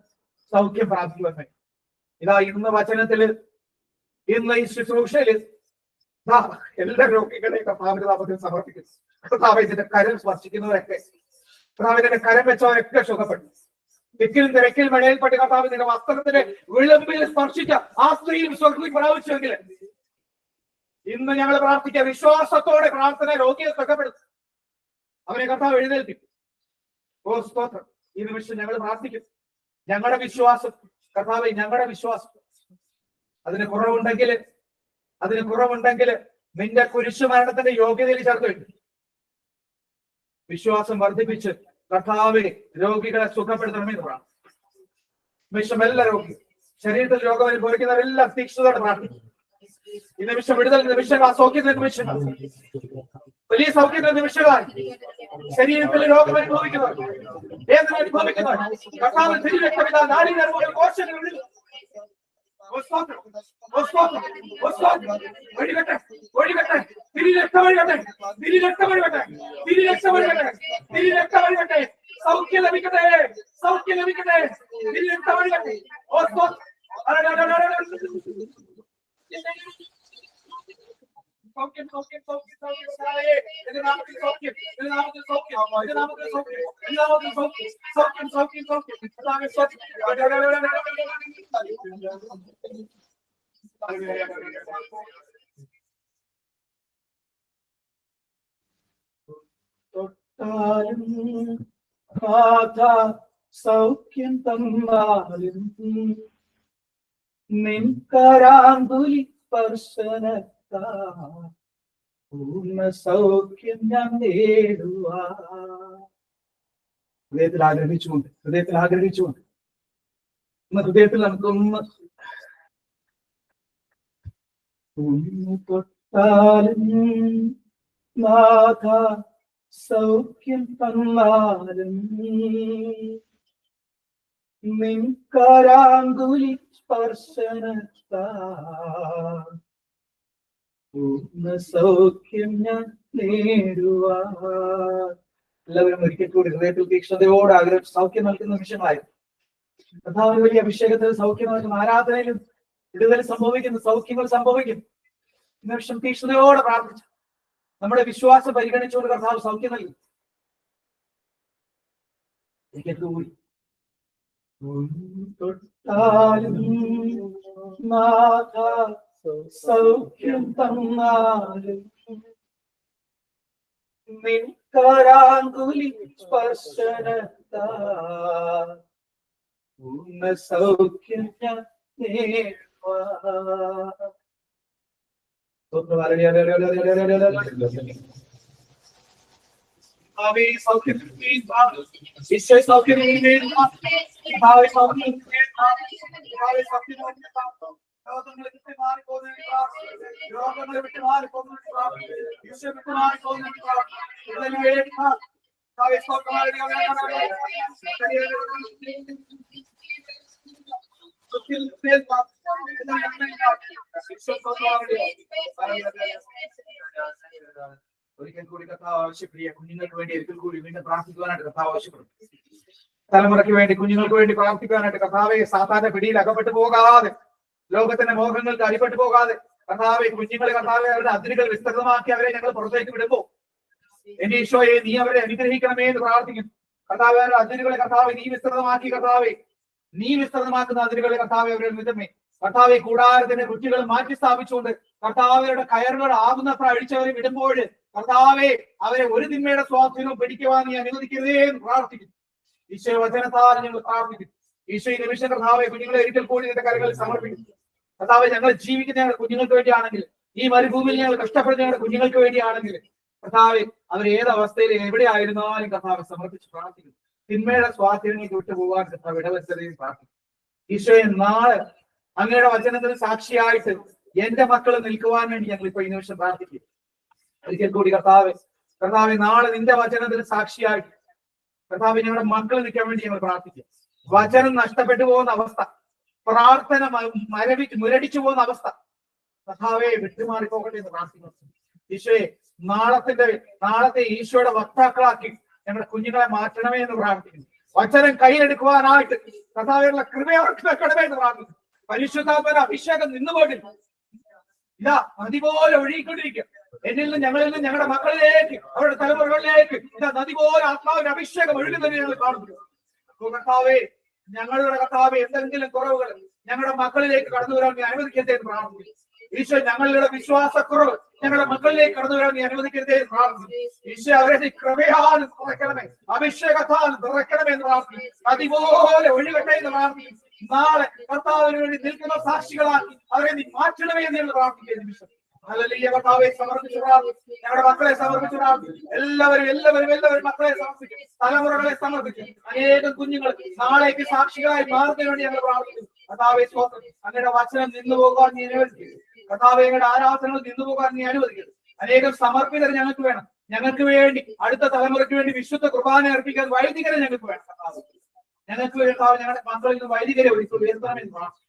സൗഖ്യം പ്രാപിക്കുവാനും ഇതാ ഇന്ന് വചനത്തില്, ഇന്ന് ഈ ശുശ്രൂഷയില് എല്ലാ രോഗികളെയും കർത്താവിന്റെ നാമത്തിൽ സമർപ്പിക്കുന്നു. കർത്താവ് ഇതിന്റെ കരം സ്പർശിക്കുന്നവരൊക്കെ, കർത്താവ് ഇതിന്റെ കരം വെച്ചവരൊക്കെ സുഖപ്പെട്ടു. തിക്കിലും തിരക്കിൽ മഴയിൽപ്പെട്ട് കർത്താവ് ഇതിന്റെ വസ്ത്രത്തിന്റെ വിളമ്പിൽ സ്പർശിച്ച ആ സ്ത്രീയും സ്വർഗ്ഗത്തിൽ പ്രാപിച്ചുവെങ്കിൽ ഇന്ന് ഞങ്ങൾ പ്രാർത്ഥിക്കുക, വിശ്വാസത്തോടെ പ്രാർത്ഥന രോഗിയെ സുഖപ്പെടുത്തും. അവരെ കർത്താവ് എഴുന്നേൽപ്പിക്കും. ഓ സ്തോത്രം. ഈ നിമിഷം ഞങ്ങൾ പ്രാർത്ഥിക്കും. ഞങ്ങളുടെ വിശ്വാസം കർത്താവ്, ഞങ്ങളുടെ വിശ്വാസം അതിന് കുറവുണ്ടെങ്കിൽ നിന്റെ കുരിശുമരണത്തിന്റെ യോഗ്യതയിൽ ചേർത്ത് വയ്ക്കും. വിശ്വാസം വർദ്ധിപ്പിച്ച് കർത്താവെ രോഗികളെ സുഖപ്പെടുത്തണമെന്ന് പറയാം. നിമിഷം എല്ലാ രോഗികളും, ശരീരത്തിൽ രോഗം അനുഭവിക്കുന്നവരെല്ലാം തീക്ഷ്ണതയോടെ പ്രാർത്ഥിക്കും. ഈ നിമിഷം വിടുതൽ നിമിഷങ്ങൾ, സൗഖ്യത്തിന്റെ നിമിഷങ്ങൾ, വലിയ സൗഖ്യത്തിന്റെ നിമിഷങ്ങളാണ്. ശരീരത്തിൽ രോഗം അനുഭവിക്കുന്നവർ, വേദന അനുഭവിക്കുന്നവർ, കർത്താവ് തിരിവെക്കവില്ല നാടിനറുമുകൾ കോശങ്ങളിൽ ഒഴികട്ടെ, ഒഴികട്ടെ, തിരിരക്തമൊഴികട്ടെ, സൗഖ്യം ലഭിക്കട്ടെ, സൗഖ്യം ലഭിക്കട്ടെ, തിരിരക്തമൊഴികട്ടെ. സൗഖ്യം, സൗഖ്യം, സൗഖ്യം, സൗഖ്യം, എന്റെ നാമത്തിൽ സൗഖ്യം, എന്റെ നാമത്തിൽ സൗഖ്യം, എന്റെ നാമത്തിൽ സൗഖ്യം, എന്റെ നാമത്തിൽ സൗഖ്യം, സൗഖ്യം, സൗഖ്യം, സൗഖ്യം, തൊട്ടാലും സൗഖ്യം തന്നാലും നിൻ കരാങ്കുലി സ്പർശനത്താ പൂർണ്ണ സൗഖ്യം ഞാൻ നേടുവാ. ഹൃദയത്തിൽ ആഗ്രഹിച്ചുകൊണ്ട് ഇന്ന് ഹൃദയത്തിൽ നമുക്കൊന്ന് തൊട്ടാലും നാഥ സൗഖ്യം തന്നാലും നിൻ കരാങ്കുലി സ്പർശനത്താ പൂർണ്ണ സൗഖ്യം ഞാൻ നേടുവാ. എല്ലാവരും ഒരിക്കൽ കൂടി ഹൃദയത്തിൽ തീക്ഷ്ണതയോട് ആഗ്രഹിച്ച് സൗഖ്യം നൽകുന്ന നിമിഷങ്ങളായി കർത്താവിന്റെ വലിയ അഭിഷേകത്തിൽ സൗഖ്യം നൽകുന്ന ആരാധനയിലും വിടുതൽ സംഭവിക്കുന്നു, സൗഖ്യങ്ങൾ സംഭവിക്കും. നിമിഷം തീക്ഷ്ണതയോടെ പ്രാർത്ഥിച്ചു നമ്മുടെ വിശ്വാസം പരിഗണിച്ചുകൊണ്ട് കർത്താവ് സൗഖ്യം നൽകി. തൊട്ടാലും നാഥ സൗഖ്യം തന്നാലും നിൻ കരാങ്കുലി സ്പർശനത്താ പൂർണ്ണ സൗഖ്യം ഞാൻ നേടുവാ. രോഗങ്ങളെ വിട്ട് മാറിപ്പോകുന്ന ഒരിക്കൽ കൂടി കർത്താവ് ആവശ്യപ്പെടുക. കുഞ്ഞുങ്ങൾക്ക് വേണ്ടി ഒരിക്കൽ കൂടി വീണ്ടും പ്രാർത്ഥിക്കുവാനായിട്ട് കർത്താവ് ആവശ്യപ്പെടും. തലമുറയ്ക്ക് വേണ്ടി, കുഞ്ഞുങ്ങൾക്ക് വേണ്ടി പ്രാർത്ഥിക്കുവാനായിട്ട് കർത്താവെ, സാത്താന്റെ പിടിയിൽ അകപ്പെട്ടു പോകാതെ, ലോകത്തിന്റെ മോഹങ്ങൾക്ക് അടിപ്പെട്ടു പോകാതെ കർത്താവെ, കുഞ്ഞുങ്ങളെ കർത്താവെ അവരുടെ അതിരുകൾ വിസ്തൃതമാക്കി അവരെ ഞങ്ങൾ പുറത്തേക്ക് വിടുമ്പോ എന്റെ ഈശോയെ നീ അവരെ അനുഗ്രഹിക്കണമേ എന്ന് പ്രാർത്ഥിക്കുന്നു. കർത്താവെ, അവരുടെ അതിരുകളെ കർത്താവെ നീ വിസ്തൃതമാക്കി, കർത്താവെ നീ വിസ്തൃതമാക്കുന്ന അതിരുകളെ കർത്താവെ അവരുടെ നിമിത്തമേ കർത്താവെ കൂടാരത്തിന്റെ കുറ്റികൾ മാറ്റി സ്ഥാപിച്ചുകൊണ്ട് കർത്താവയുടെ കയറുകൾ ആകുന്നത്ര അഴിച്ചവരെ വിടുമ്പോൾ കർത്താവെ അവരെ ഒരു തിന്മയുടെ സ്വാധീനവും പിടിക്കുവാൻ നീ അനുവദിക്കരുതേ എന്ന് പ്രാർത്ഥിക്കുന്നു. ഈശോ വചനത്താൽ ഞങ്ങൾ പ്രാർത്ഥിക്കുന്നു. ഈശോ ഈ നിമിഷം കർത്താവെ കുഞ്ഞുങ്ങളെ ഒരിക്കൽ കൂടി നിന്റെ കരങ്ങളിൽ സമർപ്പിക്കുന്നു. കർത്താവെ ഞങ്ങൾ ജീവിക്കുന്ന ഞങ്ങളുടെ കുഞ്ഞുങ്ങൾക്ക് വേണ്ടിയാണെങ്കിൽ, ഈ മരുഭൂമിയിൽ ഞങ്ങൾ കഷ്ടപ്പെടുന്ന ഞങ്ങളുടെ കുഞ്ഞുങ്ങൾക്ക് വേണ്ടിയാണെങ്കിൽ, കർത്താവെ അവർ ഏത് അവസ്ഥയിൽ എവിടെ ആയിരുന്നാലും കർത്താവെ സമർപ്പിച്ച് പ്രാർത്ഥിക്കുന്നു. തിന്മയുടെ സ്വാധീനങ്ങൾക്ക് വിട്ടുപോകാൻ കർത്താവ് ഇടവരുത്തരെയും പ്രാർത്ഥിക്കുന്നു. ഈശോയെ നാളെ അങ്ങയുടെ വചനത്തിന് സാക്ഷിയായിട്ട് എന്റെ മക്കൾ നിൽക്കുവാൻ വേണ്ടി ഞങ്ങൾ ഇപ്പൊ ഈ നിമിഷം പ്രാർത്ഥിക്കും. ഒരിക്കൽ കൂടി കർത്താവെ നാളെ നിന്റെ വചനത്തിന് സാക്ഷിയായിട്ട് കർത്താവ് ഞങ്ങളുടെ മക്കൾ നിൽക്കാൻ വേണ്ടി ഞങ്ങൾ പ്രാർത്ഥിക്കും. വചനം നഷ്ടപ്പെട്ടു പോകുന്ന അവസ്ഥ, പ്രാർത്ഥന മുരടിച്ചു പോകുന്ന അവസ്ഥ കർത്താവെ വിട്ടുമാറിപ്പോകട്ടെ എന്ന് പ്രാർത്ഥിക്കുന്നു. ഈശോയെ നാളത്തെ ഈശോയുടെ വക്താക്കളാക്കി ഞങ്ങളുടെ കുഞ്ഞുങ്ങളെ മാറ്റണമേ എന്ന് പ്രാർത്ഥിക്കുന്നു. വചനം കയ്യിലെടുക്കുവാനായിട്ട് കർത്താവിനുള്ള കൃപയവർക്ക് വെക്കണമേ എന്ന് പ്രാർത്ഥിക്കുന്നു. പരിശുദ്ധാത്മയുടെ അഭിഷേകം നിന്നുപോയിട്ടില്ല. ഇതാ നദി പോലെ ഒഴുകിക്കൊണ്ടിരിക്കുക. എന്നിൽ നിന്നും ഞങ്ങളിൽ നിന്നും ഞങ്ങളുടെ മക്കളിലേക്ക്, അവരുടെ തലമുറകളിലേക്ക് ഇതാ നദി പോലെ ആത്മാവിന്റെ അഭിഷേകം ഒഴുകുന്നത് ഞങ്ങൾ കാണുന്നു. കർത്താവേ, ഞങ്ങളുടെ കർത്താവെ എന്തെങ്കിലും കുറവുകൾ ഞങ്ങളുടെ മക്കളിലേക്ക് കടന്നു വരാൻ നീ അനുവദിക്കരുതേ എന്ന് പ്രാർത്ഥിക്കുന്നു. ഈശോ ഞങ്ങളുടെ വിശ്വാസക്കുറവ് ഞങ്ങളുടെ മക്കളിലേക്ക് കടന്നു വരാൻ നീ അനുവദിക്കരുതേ എന്ന് പ്രാർത്ഥിക്കുന്നു. ഈശോ അവരെ കൃപയാൽ തുറക്കണമേ, അഭിഷേകത്താൽ തുറക്കണമേ എന്ന് പ്രാർത്ഥിക്കുന്നു. അതുപോലെ ഒഴുകട്ടെ എന്ന് പ്രാർത്ഥിക്കുന്നു. നാളെ കർത്താവിന് വേണ്ടി നിൽക്കുന്ന സാക്ഷികളാക്കി അവരെ നീ മാറ്റണമേ എന്ന് പ്രാർത്ഥിക്കുന്ന നിമിഷം കർത്താവെ സമർപ്പിച്ചു പ്രാർത്ഥിക്കും. ഞങ്ങളുടെ മക്കളെ സമർപ്പിച്ചു പ്രാർത്ഥിക്കും. എല്ലാവരും മക്കളെ സമർപ്പിക്കും, തലമുറകളെ സമർപ്പിക്കും. അനേകം കുഞ്ഞുങ്ങൾ നാളേക്ക് സാക്ഷികളായി മാറുന്നതിന് വേണ്ടി ഞങ്ങൾ പ്രാർത്ഥിക്കുന്നു. കർത്താവെ സ്വന്തം അങ്ങയുടെ വചനം നിന്നുപോകാൻ നീ അനുവദിക്കും. കർത്താവെ അങ്ങയുടെ ആരാധനകൾ നിന്നുപോകാൻ നീ അനുവദിക്കും. അനേകം സമർപ്പിതർ ഞങ്ങൾക്ക് വേണം. ഞങ്ങൾക്ക് വേണ്ടി, അടുത്ത തലമുറയ്ക്ക് വേണ്ടി വിശുദ്ധ കുർബാന അർപ്പിക്കാൻ വൈദികരെ ഞങ്ങൾക്ക് വേണം. കർത്താവ് ഞങ്ങൾക്ക് കർത്താവ് ഞങ്ങളുടെ മക്കളിൽ നിന്ന് വൈദികരെ ഉയർത്തണമെന്ന് പ്രാർത്ഥിക്കുന്നു.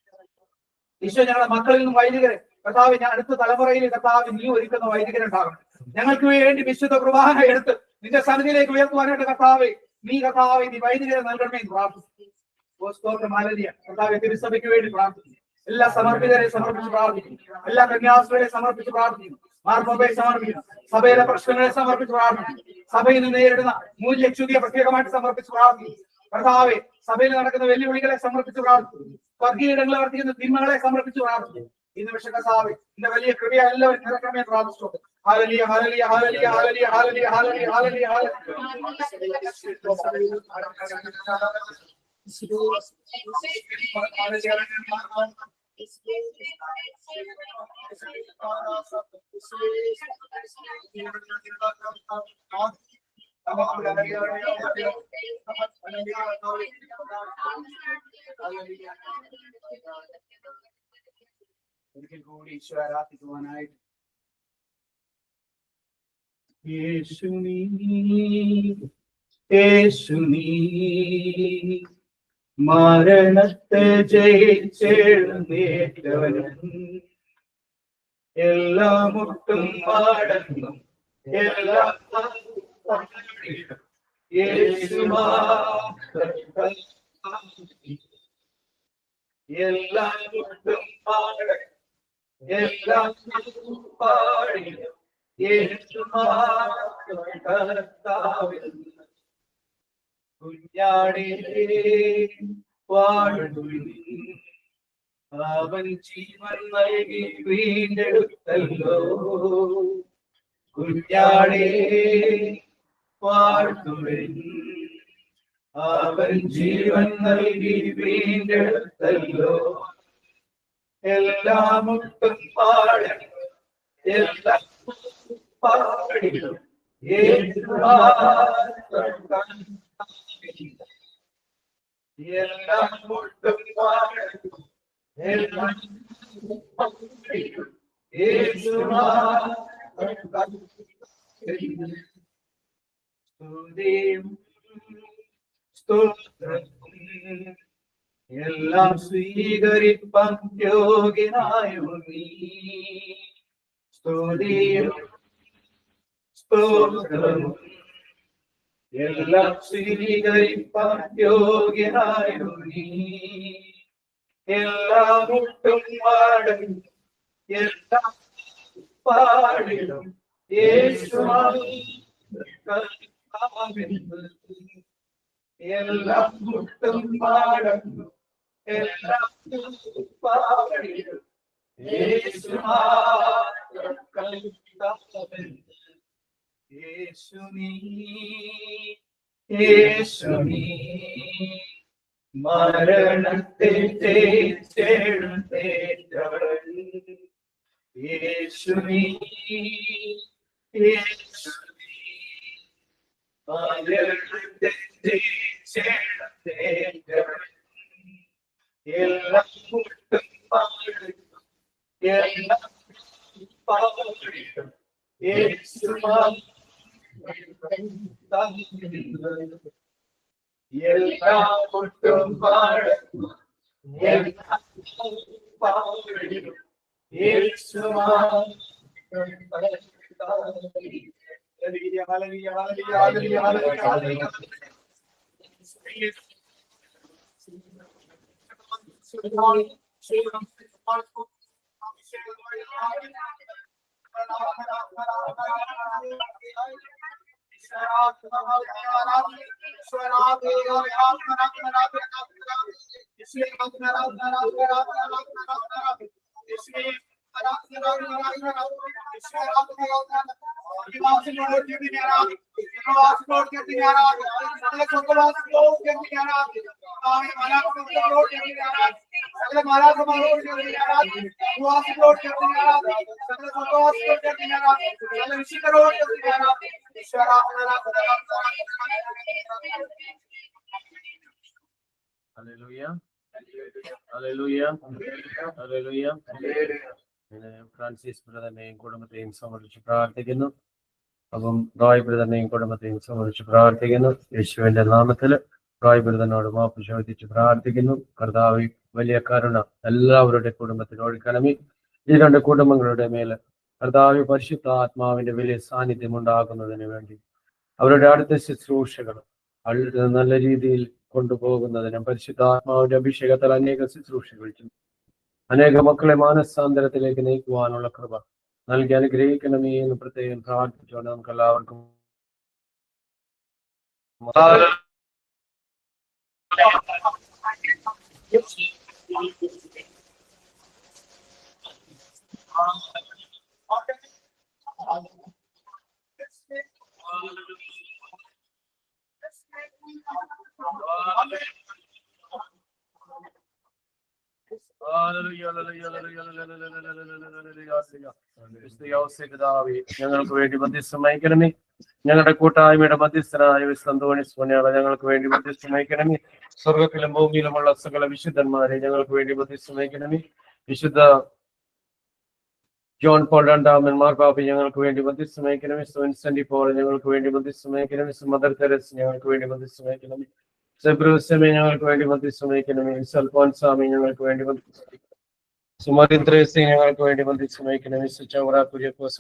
ഈശോ ഞങ്ങളുടെ മക്കളിൽ നിന്നും വൈദികരെ കർത്താവ് ഞാൻ അടുത്ത തലമുറയിൽ കർത്താവ് നീ ഒരുക്കുന്ന വൈദികരുണ്ടാകണം. ഞങ്ങൾക്ക് വേണ്ടി വിശുദ്ധ കുർബാന എടുത്ത് നിന്റെ സന്നിധിയിലേക്ക് ഉയർത്തുവാനായിട്ട് കർത്താവ് നീ വൈദികരെ നൽകണമേ എന്ന് പ്രാർത്ഥിക്കുന്നു. കർത്താവ് തിരുസഭയ്ക്ക് വേണ്ടി പ്രാർത്ഥിക്കുന്നു. എല്ലാ സമർപ്പിതരെ സമർപ്പിച്ച് പ്രാർത്ഥിക്കുന്നു. എല്ലാ കന്യാസ്ത്രീകളെ സമർപ്പിച്ച് പ്രാർത്ഥിക്കുന്നു. മാർപ്പാപ്പയെ സമർപ്പിക്കുന്നു. സഭയിലെ പ്രശ്നങ്ങളെ സമർപ്പിച്ച് പ്രാർത്ഥിക്കുന്നു. സഭയിൽ നിന്ന് നേരിടുന്ന മൂല്യച്യുതിയെ പ്രത്യേകമായിട്ട് സമർപ്പിച്ച് പ്രാർത്ഥിക്കുന്നു. കർത്താവെ സഭയിൽ നടക്കുന്ന വെല്ലുവിളികളെ സമർപ്പിച്ച് പ്രാർത്ഥിക്കുന്നു. വർഗീയങ്ങളെ വർദ്ധിക്കുന്ന തിന്മകളെ സമർപ്പിച്ച് പ്രാർത്ഥിക്കുന്നു. ഈ നിമിഷം കർത്താവേ നിന്റെ വലിയ കൃപയെ എല്ലാവരും നിറക്കണമേ പ്രാർത്ഥിച്ചോട്ടെ. Hallelujah hallelujah hallelujah hallelujah hallelujah hallelujah ഒരിക്കൽ കൂടി ഈശോ ആരാധിക്കുവാനായിട്ട് യേശു നീ മരണത്തെ ജയിച്ചെഴുന്നേറ്റവനും എല്ലാ മുട്ടും പാടങ്ങും എല്ലാ എല്ലാ മുട്ടും പാടങ്ങും എല്ലാം പാടിയും കുഞ്ഞാടേ വാഴുവിൻ അവൻ ജീവൻ നൽകി വീണ്ടെടുത്തല്ലോ. കുഞ്ഞാടേ വാഴുവിൻ അവൻ ജീവൻ നൽകി വീണ്ടെടുത്തല്ലോ. എല്ലാ മുട്ടും പാടും എല്ലാ പാടിയും എല്ലാ മുട്ടും പാടും എല്ലാ പാടിയും സ്തോത്രം എല്ലാം സ്വീകരിപ്പാൻ യോഗ്യനായോ നീ. സ്തുതിയും സ്തോത്രവും എല്ലാം സ്വീകരിപ്പാൻ യോഗ്യനായോ നീ. എല്ലാ മുട്ടും പാടും എല്ലാ പാടിടും എല്ലാ മുട്ടും പാടും എല്ലാ പാടിടും യേശു നീ യേശുനീ മരണത്തെ ജയിച്ചെഴുന്നേറ്റവൻ. യേശുനീ യേശുനീ മരണത്തെ ജയിച്ചെഴുന്നേറ്റവൻ. എല്ലാം മുട്ടും പാടും എല്ലാം പാടും യേശുവാൻ എല്ലാം മുട്ടും പാടും എല്ലാം പാടും യേശുവാൻ. Hallelujah hallelujah hallelujah hallelujah hallelujah. Francis ബ്രദറിനെയും കുടുംബത്തെയും സമർപ്പിച്ച് പ്രാർത്ഥിക്കുന്നു. അപ്പം റോയ് ബ്രദറിനെയും കുടുംബത്തെയും സമർപ്പിച്ച് പ്രാർത്ഥിക്കുന്നു. യേശുവിന്റെ നാമത്തിൽ റോയ് ബ്രദറിനോട് മാപ്പ് ചോദിച്ച് പ്രാർത്ഥിക്കുന്നു. കർത്താവ് വലിയ കരുണ എല്ലാവരുടെ കുടുംബത്തിൽ ഒഴുക്കണമേ. ഈ രണ്ട് കുടുംബങ്ങളുടെ മേൽ കർത്താവ് പരിശുദ്ധ ആത്മാവിന്റെ വലിയ സാന്നിധ്യം ഉണ്ടാകുന്നതിന് വേണ്ടി അവരുടെ അടുത്ത ശുശ്രൂഷകൾ നല്ല രീതിയിൽ കൊണ്ടുപോകുന്നതിനും പരിശുദ്ധാത്മാവിന്റെ അഭിഷേകത്താൽ അനേക ശുശ്രൂഷകൾ ചെയ്യും. അനേക മക്കളെ മാനസാന്തരത്തിലേക്ക് നയിക്കുവാനുള്ള കൃപ നൽകി അനുഗ്രഹിക്കണമേ എന്ന് പ്രത്യേകം പ്രാർത്ഥിച്ചുകൊണ്ട് നമുക്ക് എല്ലാവർക്കും ഞങ്ങൾക്ക് വേണ്ടി മധ്യസ്ഥം വഹിക്കണമേ. ഞങ്ങളുടെ കൂട്ടായ്മയുടെ മധ്യസ്ഥനായ വിസ്തന്തോണിസ് പുണ്യാള ഞങ്ങൾക്ക് വേണ്ടി മധ്യസ്ഥം വഹിക്കണമേ. സ്വർഗത്തിലും ഭൂമിയിലുമുള്ള സകല വിശുദ്ധന്മാരെ ഞങ്ങൾക്ക് വേണ്ടി മധ്യസ്ഥം വഹിക്കണമേ. വിശുദ്ധ ജോൺ പോൾ രണ്ടാമൻ മാർപ്പാപ്പ ഞങ്ങൾക്ക് വേണ്ടി മധ്യസ്ഥം വഹിക്കണമേ. സെന്റ് പോൾ ഞങ്ങൾക്ക് വേണ്ടി മധ്യസ്ഥം വഹിക്കണമേ. മദർ തെരേസ ഞങ്ങൾക്ക് വേണ്ടി മധ്യസ്ഥം വഹിക്കണമേ. സെബ്രൂസമേ ഞങ്ങൾക്ക് വേണ്ടി മധ്യസ്ഥം വഹിക്കണമേ. അൽഫോൻസാമി ഞങ്ങൾക്ക് വേണ്ടി മധ്യസ്ഥം വഹിക്കണമേ. സുമരിൻ ത്രേസ്യ ഞങ്ങൾക്ക് വേണ്ടി മധ്യസ്ഥം വഹിക്കണമേ. ചൗറ കുര്യക്കോസ്